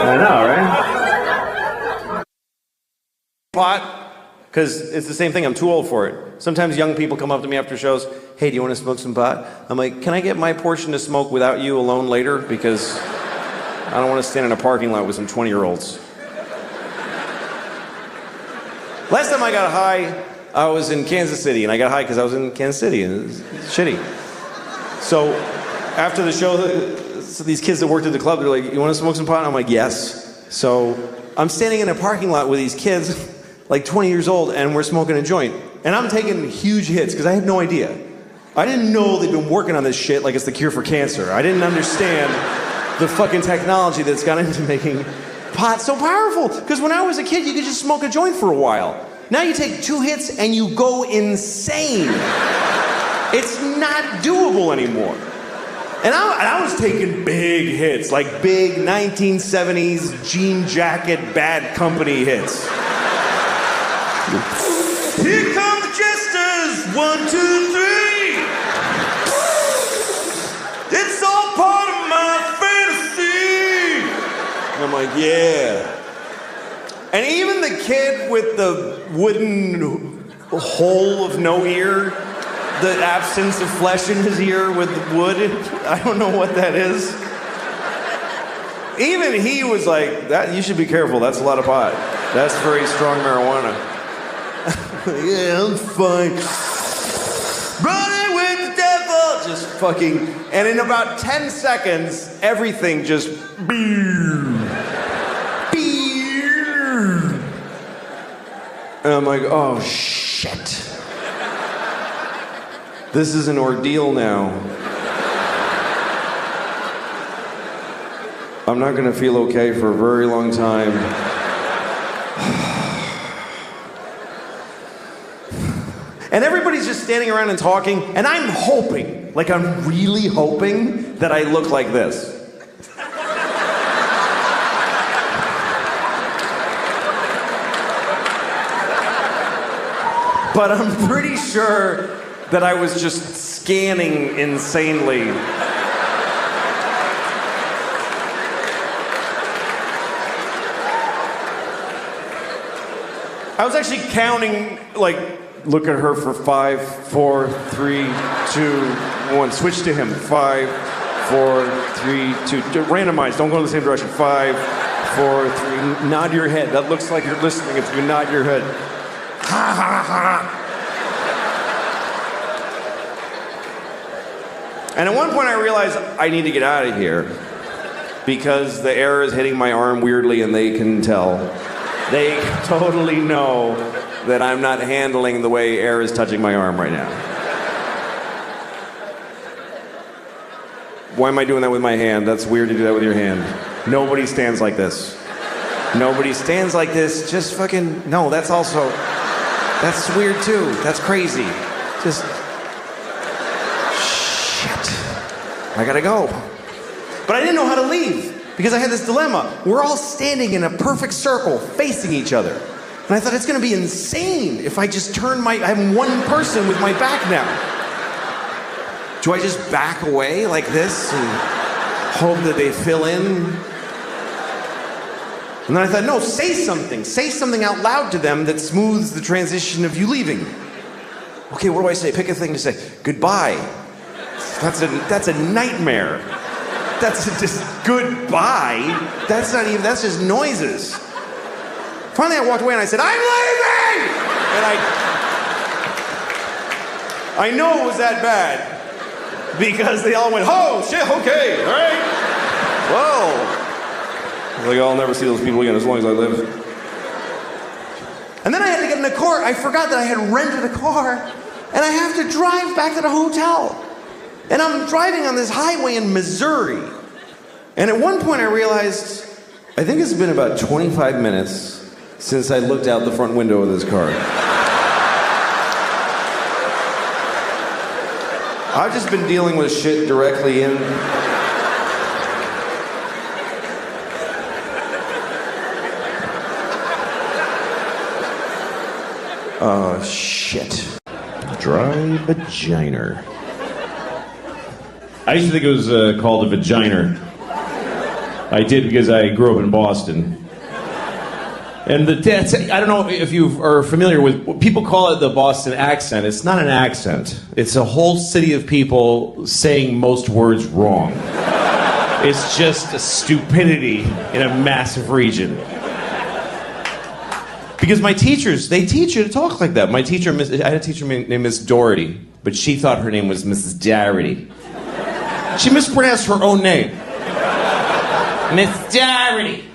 I know, right? Pot, because it's the same thing. I'm too old for it. Sometimes young people come up to me after shows, hey, do you want to smoke some pot? I'm like, can I get my portion to smoke without you alone later? Because I don't want to stand in a parking lot with some 20-year-olds. Last time I got high, I was in Kansas City, and I got high because I was in Kansas City, and it was shitty. So after the show, so these kids that worked at the club, they're like, you want to smoke some pot? And I'm like, yes. So I'm standing in a parking lot with these kids, like 20 years old, and we're smoking a joint. And I'm taking huge hits because I had no idea. I didn't know they'd been working on this shit like it's the cure for cancer. I didn't understand the fucking technology that's gone into making pot so powerful. Because when I was a kid, you could just smoke a joint for a while. Now you take 2 hits and you go insane. It's not doable anymore. And I was taking big hits, like big 1970s jean jacket, Bad Company hits. Here come the jesters, 1, 2, 3. It's all part of And I'm like, yeah. And even the kid with the wooden hole of no ear, the absence of flesh in his ear with the wood, I don't know what that is. Even he was like, "That you should be careful, that's a lot of pot. That's very strong marijuana." Yeah, I'm fine. Running with the devil! Just fucking, and in about 10 seconds, everything just and I'm like, oh shit. This is an ordeal now. I'm not gonna feel okay for a very long time. And everybody's just standing around and talking, and I'm hoping, like I'm really hoping that I look like this. But I'm pretty sure that I was just scanning insanely. I was actually counting, like, look at her for 5, 4, 3, 2, 1. Switch to him. 5, 4, 3, 2. Randomize. Don't go in the same direction. 5, 4, 3. Nod your head. That looks like you're listening if you nod your head. Ha ha ha. And at one point I realized I need to get out of here because the air is hitting my arm weirdly and they can tell. They totally know that I'm not handling the way air is touching my arm right now. Why am I doing that with my hand? That's weird to do that with your hand. Nobody stands like this. Nobody stands like this. Just fucking, no, that's also, that's weird too. That's crazy. Just, shit. I gotta go. But I didn't know how to leave. Because I had this dilemma. We're all standing in a perfect circle facing each other. And I thought it's gonna be insane if I just turn I'm one person with my back now. Do I just back away like this and hope that they fill in? And then I thought, no, say something. Say something out loud to them that smooths the transition of you leaving. Okay, what do I say? Pick a thing to say. Goodbye. That's a nightmare. That's just goodbye. That's not even, that's just noises. Finally I walked away and I said, I'm leaving! And I know it was that bad because they all went, oh shit, okay, all right. Whoa. I was like, I'll never see those people again as long as I live. And then I had to get in the car. I forgot that I had rented a car and I have to drive back to the hotel. And I'm driving on this highway in Missouri. And at one point I realized, I think it's been about 25 minutes since I looked out the front window of this car. I've just been dealing with shit directly in. Oh, shit. Dry vagina. I used to think it was called a vagina. I did because I grew up in Boston. And I don't know if you are familiar with, people call it the Boston accent. It's not an accent. It's a whole city of people saying most words wrong. It's just a stupidity in a massive region. Because my teachers, they teach you to talk like that. My teacher, I had a teacher named Miss Doherty, but she thought her name was Mrs. Doherty. She mispronounced her own name. Miss Doherty.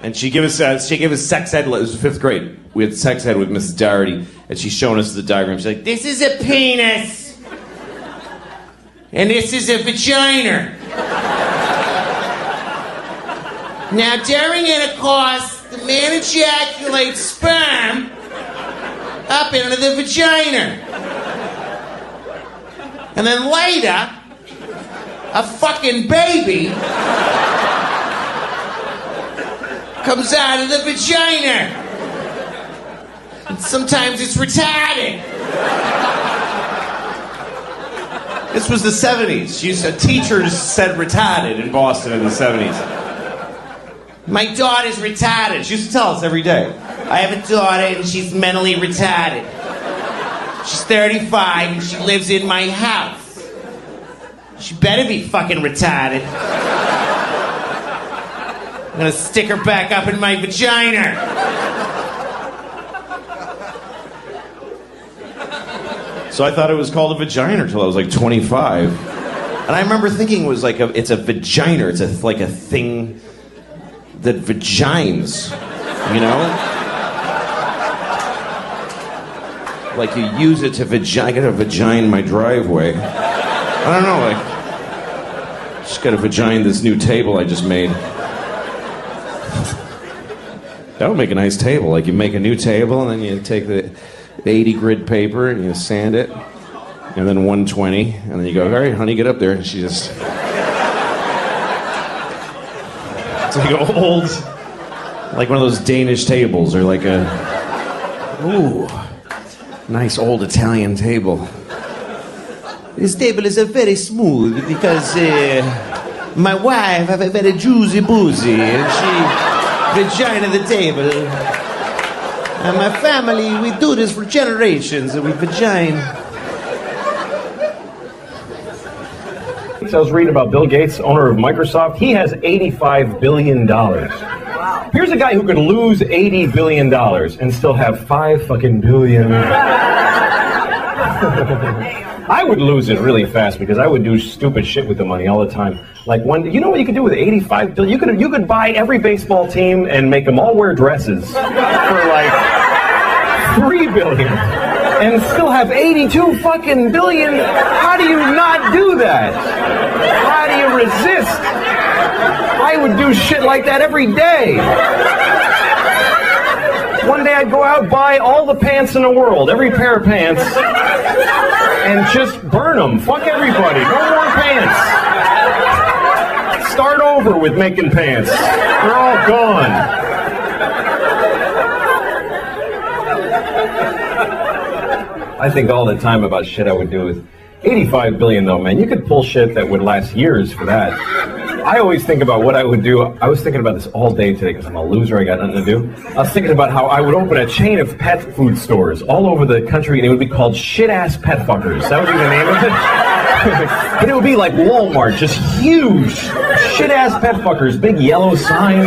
And she gave us sex ed. It was 5th grade. We had sex ed with Mrs. Doherty, and she's showing us the diagram. She's like, "This is a penis, and this is a vagina. Now, during intercourse, the man ejaculates sperm up into the vagina, and then later, a fucking baby comes out of the vagina. And sometimes it's retarded." This was the 70s. Teachers said retarded in Boston in the 70s. My daughter's retarded. She used to tell us every day. I have a daughter and she's mentally retarded. She's 35 and she lives in my house. She better be fucking retarded. I'm gonna stick her back up in my vagina. So I thought it was called a vagina until I was like 25. And I remember thinking it was like it's a vagina. It's like a thing that vagines, you know? Like you use it to I got a vagina in my driveway. I don't know, like, just got to vagina this new table I just made. That would make a nice table. Like you make a new table and then you take the 80 grid paper and you sand it, and then 120, and then you go, all right, honey, get up there. And she just... It's like old, like one of those Danish tables, or like a, ooh, nice old Italian table. This table is very smooth because my wife have a very juicy boozy and she vagina the table. And my family, we do this for generations and we vagina. I was reading about Bill Gates, owner of Microsoft. He has $85 billion. Wow. Here's a guy who could lose $80 billion and still have 5 fucking billion. I would lose it really fast because I would do stupid shit with the money all the time. Like you know what you could do with $85 billion? You could buy every baseball team and make them all wear dresses for like $3 billion and still have 82 fucking billion. How do you not do that? How do you resist? I would do shit like that every day. One day I'd go out, buy all the pants in the world, every pair of pants, and just burn them. Fuck everybody. No more pants. Start over with making pants. They're all gone. I think all the time about shit I would do with 85 billion though, man. You could pull shit that would last years for that. I always think about what I would do. I was thinking about this all day today because I'm a loser. I got nothing to do. I was thinking about how I would open a chain of pet food stores all over the country, and it would be called Shit-Ass Pet Fuckers. That would be the name of it. But it would be like Walmart, just huge Shit-Ass Pet Fuckers, big yellow sign.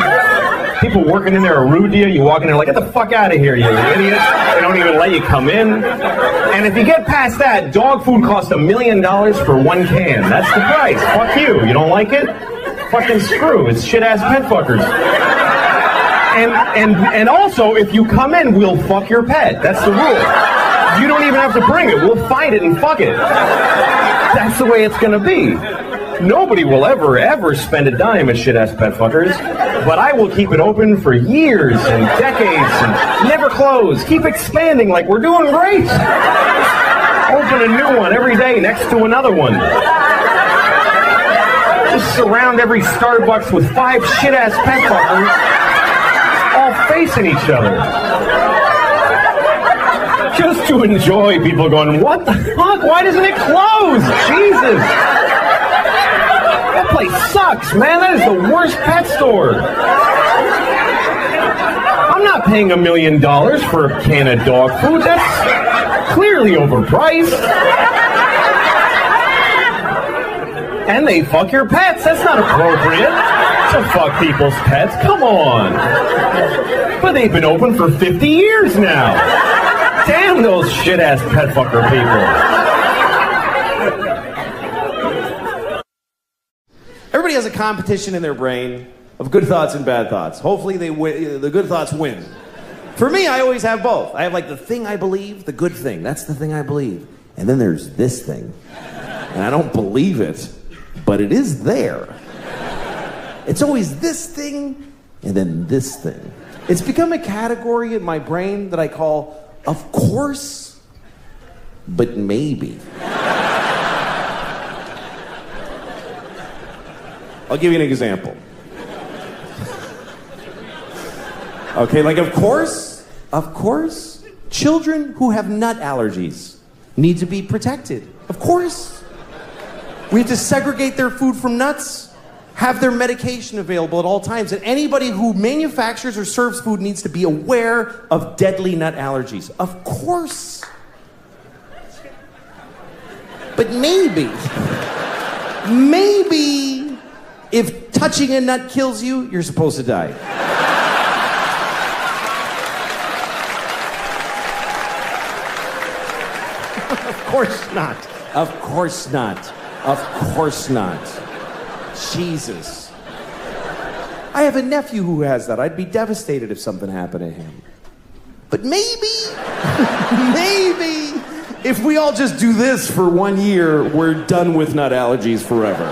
People working in there are rude to you. You walk in there like, get the fuck out of here, you idiot. They don't even let you come in. And if you get past that, dog food costs $1 million for 1 can. That's the price. Fuck you. You don't like it? Fucking screw. It's shit-ass pet fuckers. And also, if you come in, we'll fuck your pet. That's the rule. You don't even have to bring it. We'll find it and fuck it. That's the way it's gonna be. Nobody will ever spend a dime at shit-ass pet fuckers, but I will keep it open for years and decades and never close. Keep expanding like we're doing great. Open a new one every day next to another one. Just surround every Starbucks with 5 shit-ass pet fuckers all facing each other. Just to enjoy people going, what the fuck? Why doesn't it close? Jesus. That place sucks, man. That is the worst pet store. I'm not paying $1 million for a can of dog food. That's clearly overpriced. And they fuck your pets. That's not appropriate to fuck people's pets. Come on. But they've been open for 50 years now. Damn those shit-ass pet fucker people. Everybody has a competition in their brain of good thoughts and bad thoughts. Hopefully the good thoughts win. For me, I always have both. I have like the thing I believe, the good thing. That's the thing I believe. And then there's this thing. And I don't believe it, but it is there. It's always this thing and then this thing. It's become a category in my brain that I call, of course, but maybe. I'll give you an example. Okay, like of course, children who have nut allergies need to be protected. Of course. We have to segregate their food from nuts. have their medication available at all times. And anybody who manufactures or serves food needs to be aware of deadly nut allergies. Of course. But maybe if touching a nut kills you, you're supposed to die. Of course not. Of course not. Of course not. Jesus. I have a nephew who has that. I'd be devastated if something happened to him. But maybe, if we all just do this for 1 year, we're done with nut allergies forever.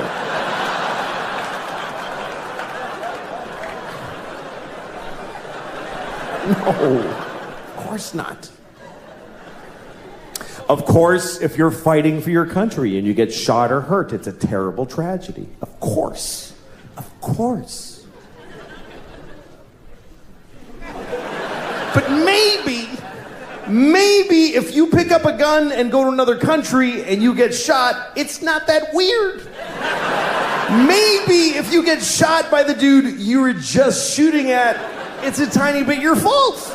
No, of course not. Of course, if you're fighting for your country and you get shot or hurt, it's a terrible tragedy. Of course. Of course. But maybe if you pick up a gun and go to another country and you get shot, it's not that weird. Maybe if you get shot by the dude you were just shooting at, it's a tiny bit your fault.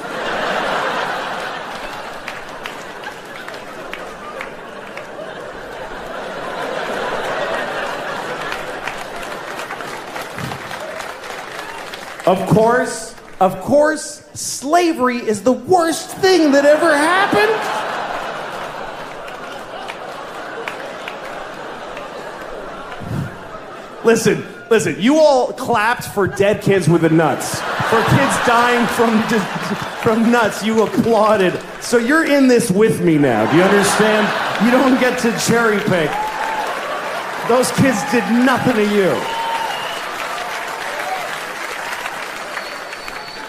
Of course, slavery is the worst thing that ever happened. Listen, you all clapped for dead kids with the nuts. For kids dying from nuts, you applauded. So you're in this with me now, do you understand? You don't get to cherry pick. Those kids did nothing to you.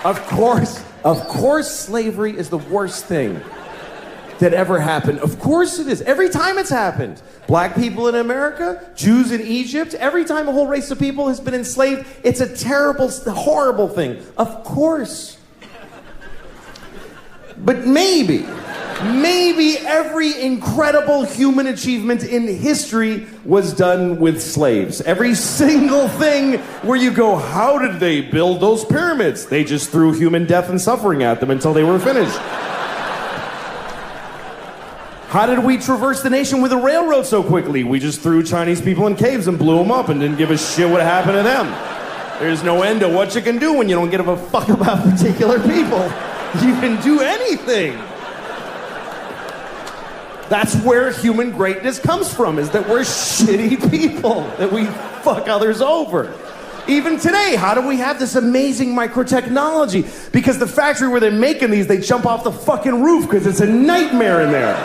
Of course, slavery is the worst thing that ever happened. Of course it is. Every time it's happened. Black people in America, Jews in Egypt, every time a whole race of people has been enslaved, it's a terrible, horrible thing. Of course. But maybe every incredible human achievement in history was done with slaves. Every single thing where you go, how did they build those pyramids? They just threw human death and suffering at them until they were finished. How did we traverse the nation with a railroad so quickly? We just threw Chinese people in caves and blew them up and didn't give a shit what happened to them. There's no end to what you can do when you don't give a fuck about particular people. You can do anything. That's where human greatness comes from, is that we're shitty people, that we fuck others over. Even today, how do we have this amazing microtechnology? Because the factory where they're making these, they jump off the fucking roof because it's a nightmare in there.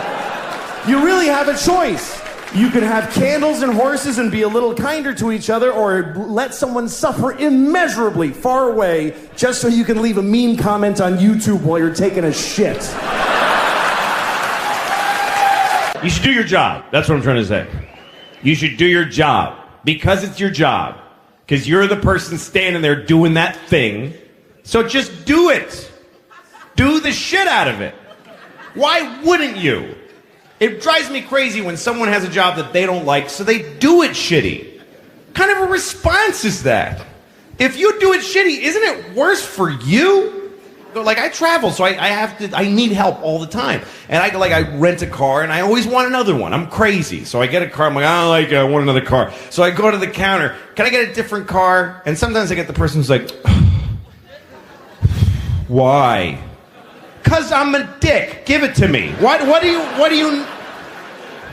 You really have a choice. You can have candles and horses and be a little kinder to each other, or let someone suffer immeasurably far away just so you can leave a mean comment on YouTube while you're taking a shit. You should do your job. That's what I'm trying to say. You should do your job. Because it's your job. Because you're the person standing there doing that thing. So just do it. Do the shit out of it. Why wouldn't you? It drives me crazy when someone has a job that they don't like, so they do it shitty. What kind of a response is that? If you do it shitty, isn't it worse for you? Like, I travel, so I need help all the time. And I rent a car, and I always want another one. I'm crazy. So I get a car, I'm like, I want another car. So I go to the counter, can I get a different car? And sometimes I get the person who's like, why? 'Cause I'm a dick. Give it to me. What do you...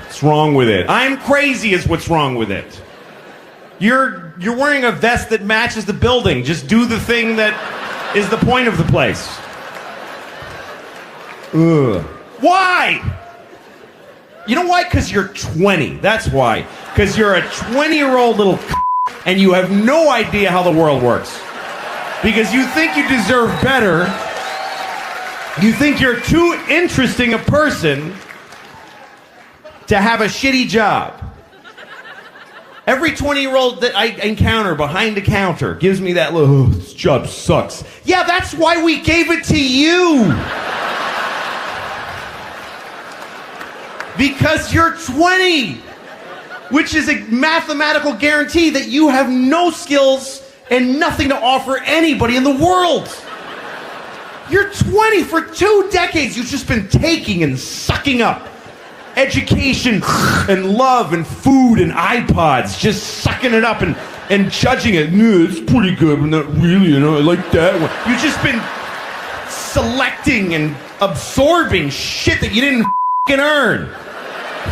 What's wrong with it? I'm crazy is what's wrong with it. You're wearing a vest that matches the building. Just do the thing that is the point of the place. Ugh. Why? You know why? 'Cause you're 20. That's why. 'Cause you're a 20-year-old little and you have no idea how the world works. Because you think you deserve better. You think you're too interesting a person to have a shitty job. Every 20-year-old that I encounter behind a counter gives me that little, this job sucks. Yeah, that's why we gave it to you. Because you're 20. which is a mathematical guarantee that you have no skills and nothing to offer anybody in the world. You're 20. For 2 decades, you've just been taking and sucking up education and love and food and iPods, just sucking it up and judging it. No, it's pretty good, but not really, you know, I like that one. You've just been selecting and absorbing shit that you didn't f***ing earn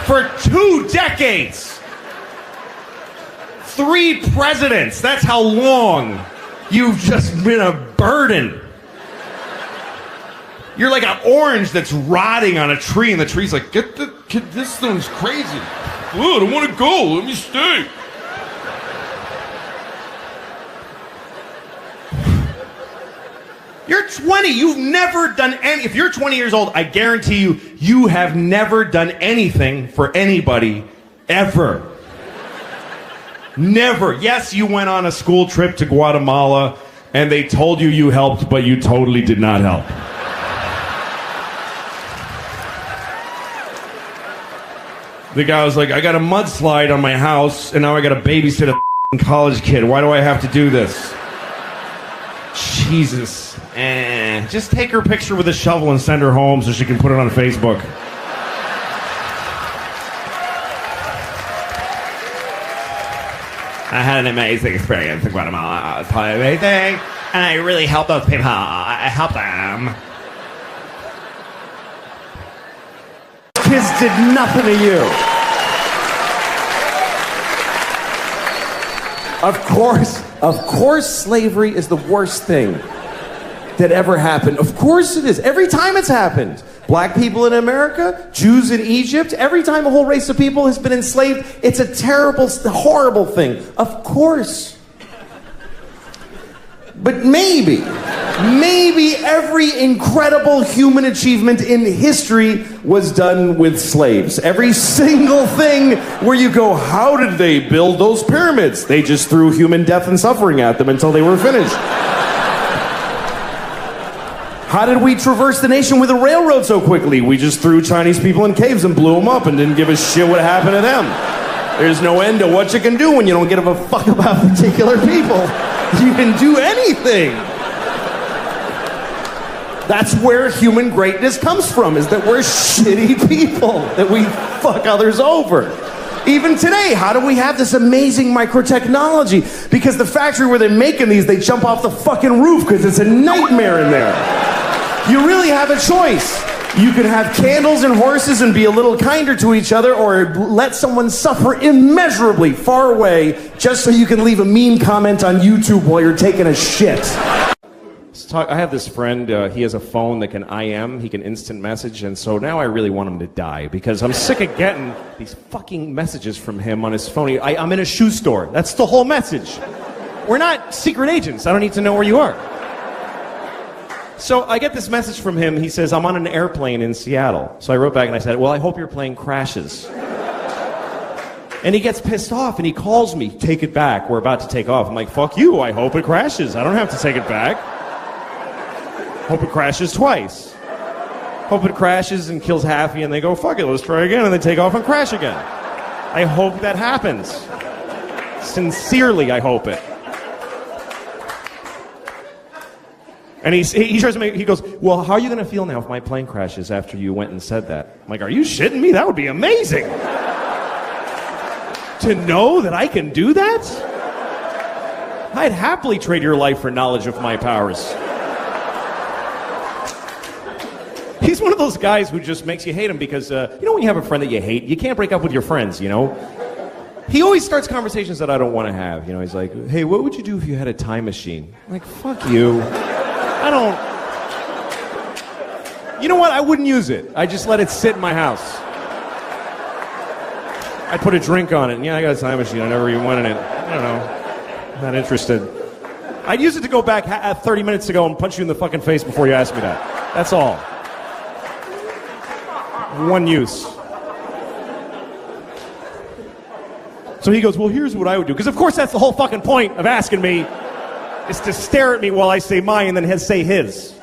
for 2 decades. 3 presidents, that's how long you've just been a burden. You're like an orange that's rotting on a tree, and the tree's like, this thing's crazy. Oh, I don't want to go, let me stay. You're 20, you've never done any, if you're 20 years old, I guarantee you, you have never done anything for anybody, ever. Never. Yes, you went on a school trip to Guatemala, and they told you you helped, but you totally did not help. The guy was like, I got a mudslide on my house, and now I got to babysit a college kid. Why do I have to do this? Jesus. Just take her picture with a shovel and send her home so she can put it on Facebook. I had an amazing experience in Guatemala. It was totally amazing, and I really helped those people. I helped them. Kids did nothing to you. Of course slavery is the worst thing that ever happened. Of course it is. Every time it's happened. Black people in America, Jews in Egypt, every time a whole race of people has been enslaved, it's a terrible, horrible thing. Of course. But maybe every incredible human achievement in history was done with slaves. Every single thing where you go, how did they build those pyramids? They just threw human death and suffering at them until they were finished. How did we traverse the nation with a railroad so quickly? We just threw Chinese people in caves and blew them up and didn't give a shit what happened to them. There's no end to what you can do when you don't give a fuck about particular people. You can do anything. That's where human greatness comes from, is that we're shitty people, that we fuck others over. Even today, how do we have this amazing microtechnology? Because the factory where they're making these, they jump off the fucking roof because it's a nightmare in there. You really have a choice. You can have candles and horses and be a little kinder to each other, or let someone suffer immeasurably far away just so you can leave a mean comment on YouTube while you're taking a shit. I have this friend, he has a phone that can IM, he can instant message, and so now I really want him to die because I'm sick of getting these fucking messages from him on his phone. I'm in a shoe store. That's the whole message. We're not secret agents. I don't need to know where you are. So I get this message from him. He says, I'm on an airplane in Seattle. So I wrote back and I said, well, I hope your plane crashes. And he gets pissed off and he calls me, take it back. We're about to take off. I'm like, fuck you. I hope it crashes. I don't have to take it back. Hope it crashes twice. Hope it crashes and kills Happy and they go, fuck it, let's try again. And they take off and crash again. I hope that happens. Sincerely, I hope it. And he tries to make, he goes, well, how are you going to feel now if my plane crashes after you went and said that? I'm like, are you shitting me? That would be amazing. To know that I can do that? I'd happily trade your life for knowledge of my powers. He's one of those guys who just makes you hate him because, you know when you have a friend that you hate, you can't break up with your friends, you know? He always starts conversations that I don't want to have. You know, he's like, hey, what would you do if you had a time machine? I'm like, fuck you. I don't... You know what? I wouldn't use it. I just let it sit in my house. I'd put a drink on it. And yeah, I got a time machine. I never even went in it. I don't know. Not interested. I'd use it to go back 30 minutes ago and punch you in the fucking face before you ask me that. That's all. One use. So he goes, well, here's what I would do. Because of course that's the whole fucking point of asking me, is to stare at me while I say mine and then say his.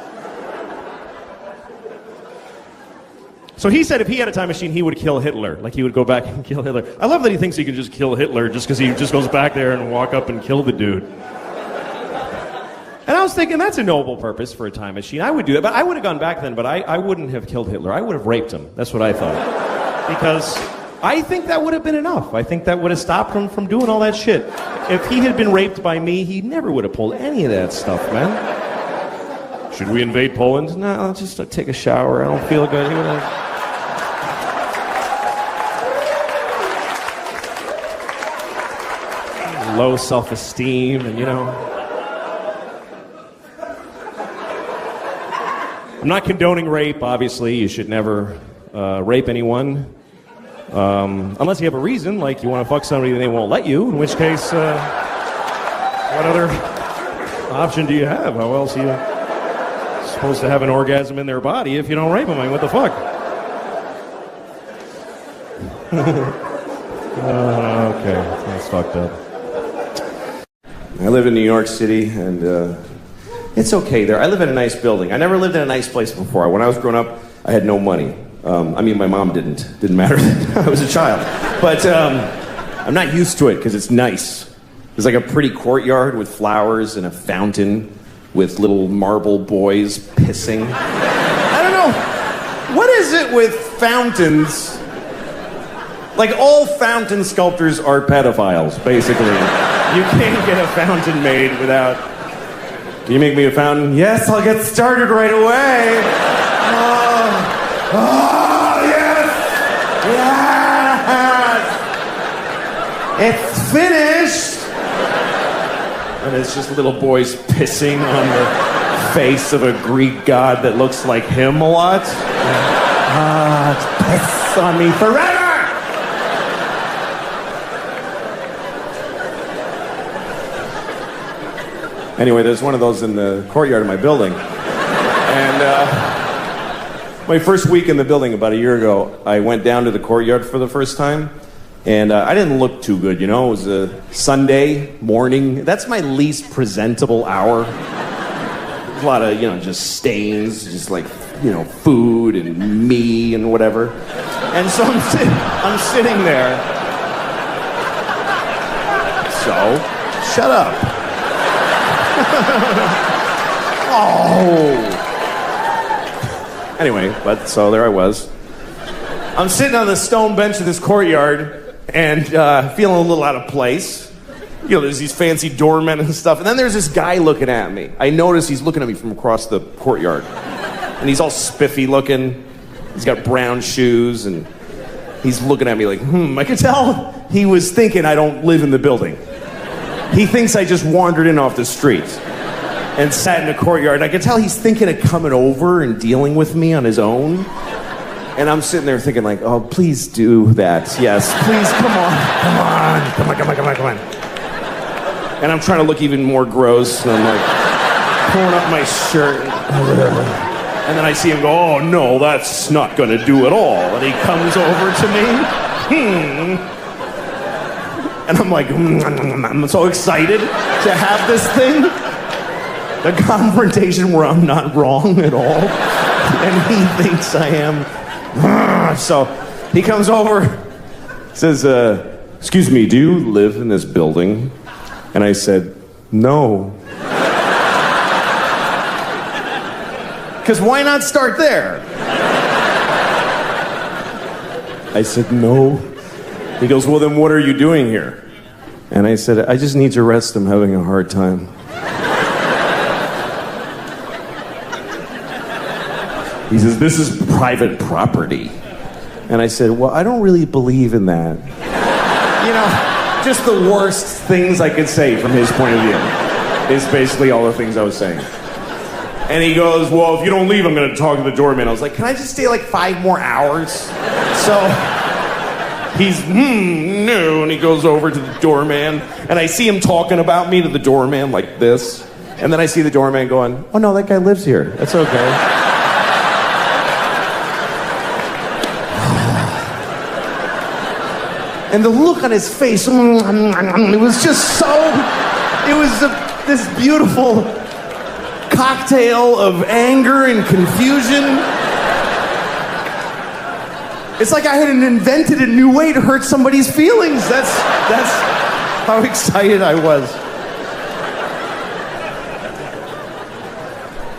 So he said if he had a time machine, he would kill Hitler. Like he would go back and kill Hitler. I love that he thinks he can just kill Hitler just because he just goes back there and walk up and kill the dude. And I was thinking, that's a noble purpose for a time machine. I would do that, but I would have gone back then, but I wouldn't have killed Hitler. I would have raped him. That's what I thought. Because I think that would have been enough. I think that would have stopped him from doing all that shit. If he had been raped by me, he never would have pulled any of that stuff, man. Should we invade Poland? No, I'll just take a shower. I don't feel good. He would have... Low self-esteem, and I'm not condoning rape, obviously. You should never rape anyone. Unless you have a reason, like you want to fuck somebody and they won't let you, in which case, what other option do you have? How else are you supposed to have an orgasm in their body if you don't rape them? I mean, what the fuck? Okay, that's fucked up. I live in New York City, and it's okay there. I live in a nice building. I never lived in a nice place before. When I was growing up, I had no money. I mean, my mom didn't. Didn't matter. I was a child. But I'm not used to it because it's nice. There's like a pretty courtyard with flowers and a fountain with little marble boys pissing. I don't know. What is it with fountains? Like, all fountain sculptors are pedophiles, basically. You can't get a fountain made without... Can you make me a fountain? Yes, I'll get started right away. Oh, yes! Yes! It's finished! And it's just little boys pissing on the face of a Greek god that looks like him a lot. Piss on me forever! Anyway, there's one of those in the courtyard of my building. And my first week in the building about a year ago, I went down to the courtyard for the first time. And I didn't look too good, It was a Sunday morning. That's my least presentable hour. There's a lot of, just stains, just like, food and me and whatever. And so I'm sitting there. So, shut up. Oh. Anyway, but so there I was. I'm sitting on the stone bench of this courtyard and feeling a little out of place. There's these fancy doormen and stuff. And then there's this guy looking at me. I notice he's looking at me from across the courtyard. And he's all spiffy looking. He's got brown shoes and he's looking at me like, I could tell he was thinking I don't live in the building. He thinks I just wandered in off the street and sat in the courtyard. I could tell he's thinking of coming over and dealing with me on his own. And I'm sitting there thinking like, oh, please do that. Yes, please, come on. And I'm trying to look even more gross. And I'm like pulling up my shirt. And then I see him go, oh, no, that's not going to do at all. And he comes over to me. And I'm like, I'm so excited to have this thing. The confrontation where I'm not wrong at all. And he thinks I am. So he comes over, says, excuse me, do you live in this building? And I said, no. Because why not start there? I said, no. He goes, well, then what are you doing here? And I said, I just need to rest. I'm having a hard time. He says, this is private property. And I said, well, I don't really believe in that. Just the worst things I could say from his point of view is basically all the things I was saying. And he goes, well, if you don't leave, I'm going to talk to the doorman. I was like, can I just stay like 5 more hours? So he's, no, and he goes over to the doorman, and I see him talking about me to the doorman like this. And then I see the doorman going, oh, no, that guy lives here. That's okay. And the look on his face, it was just so, it was this beautiful cocktail of anger and confusion. It's like I had invented a new way to hurt somebody's feelings. That's how excited I was.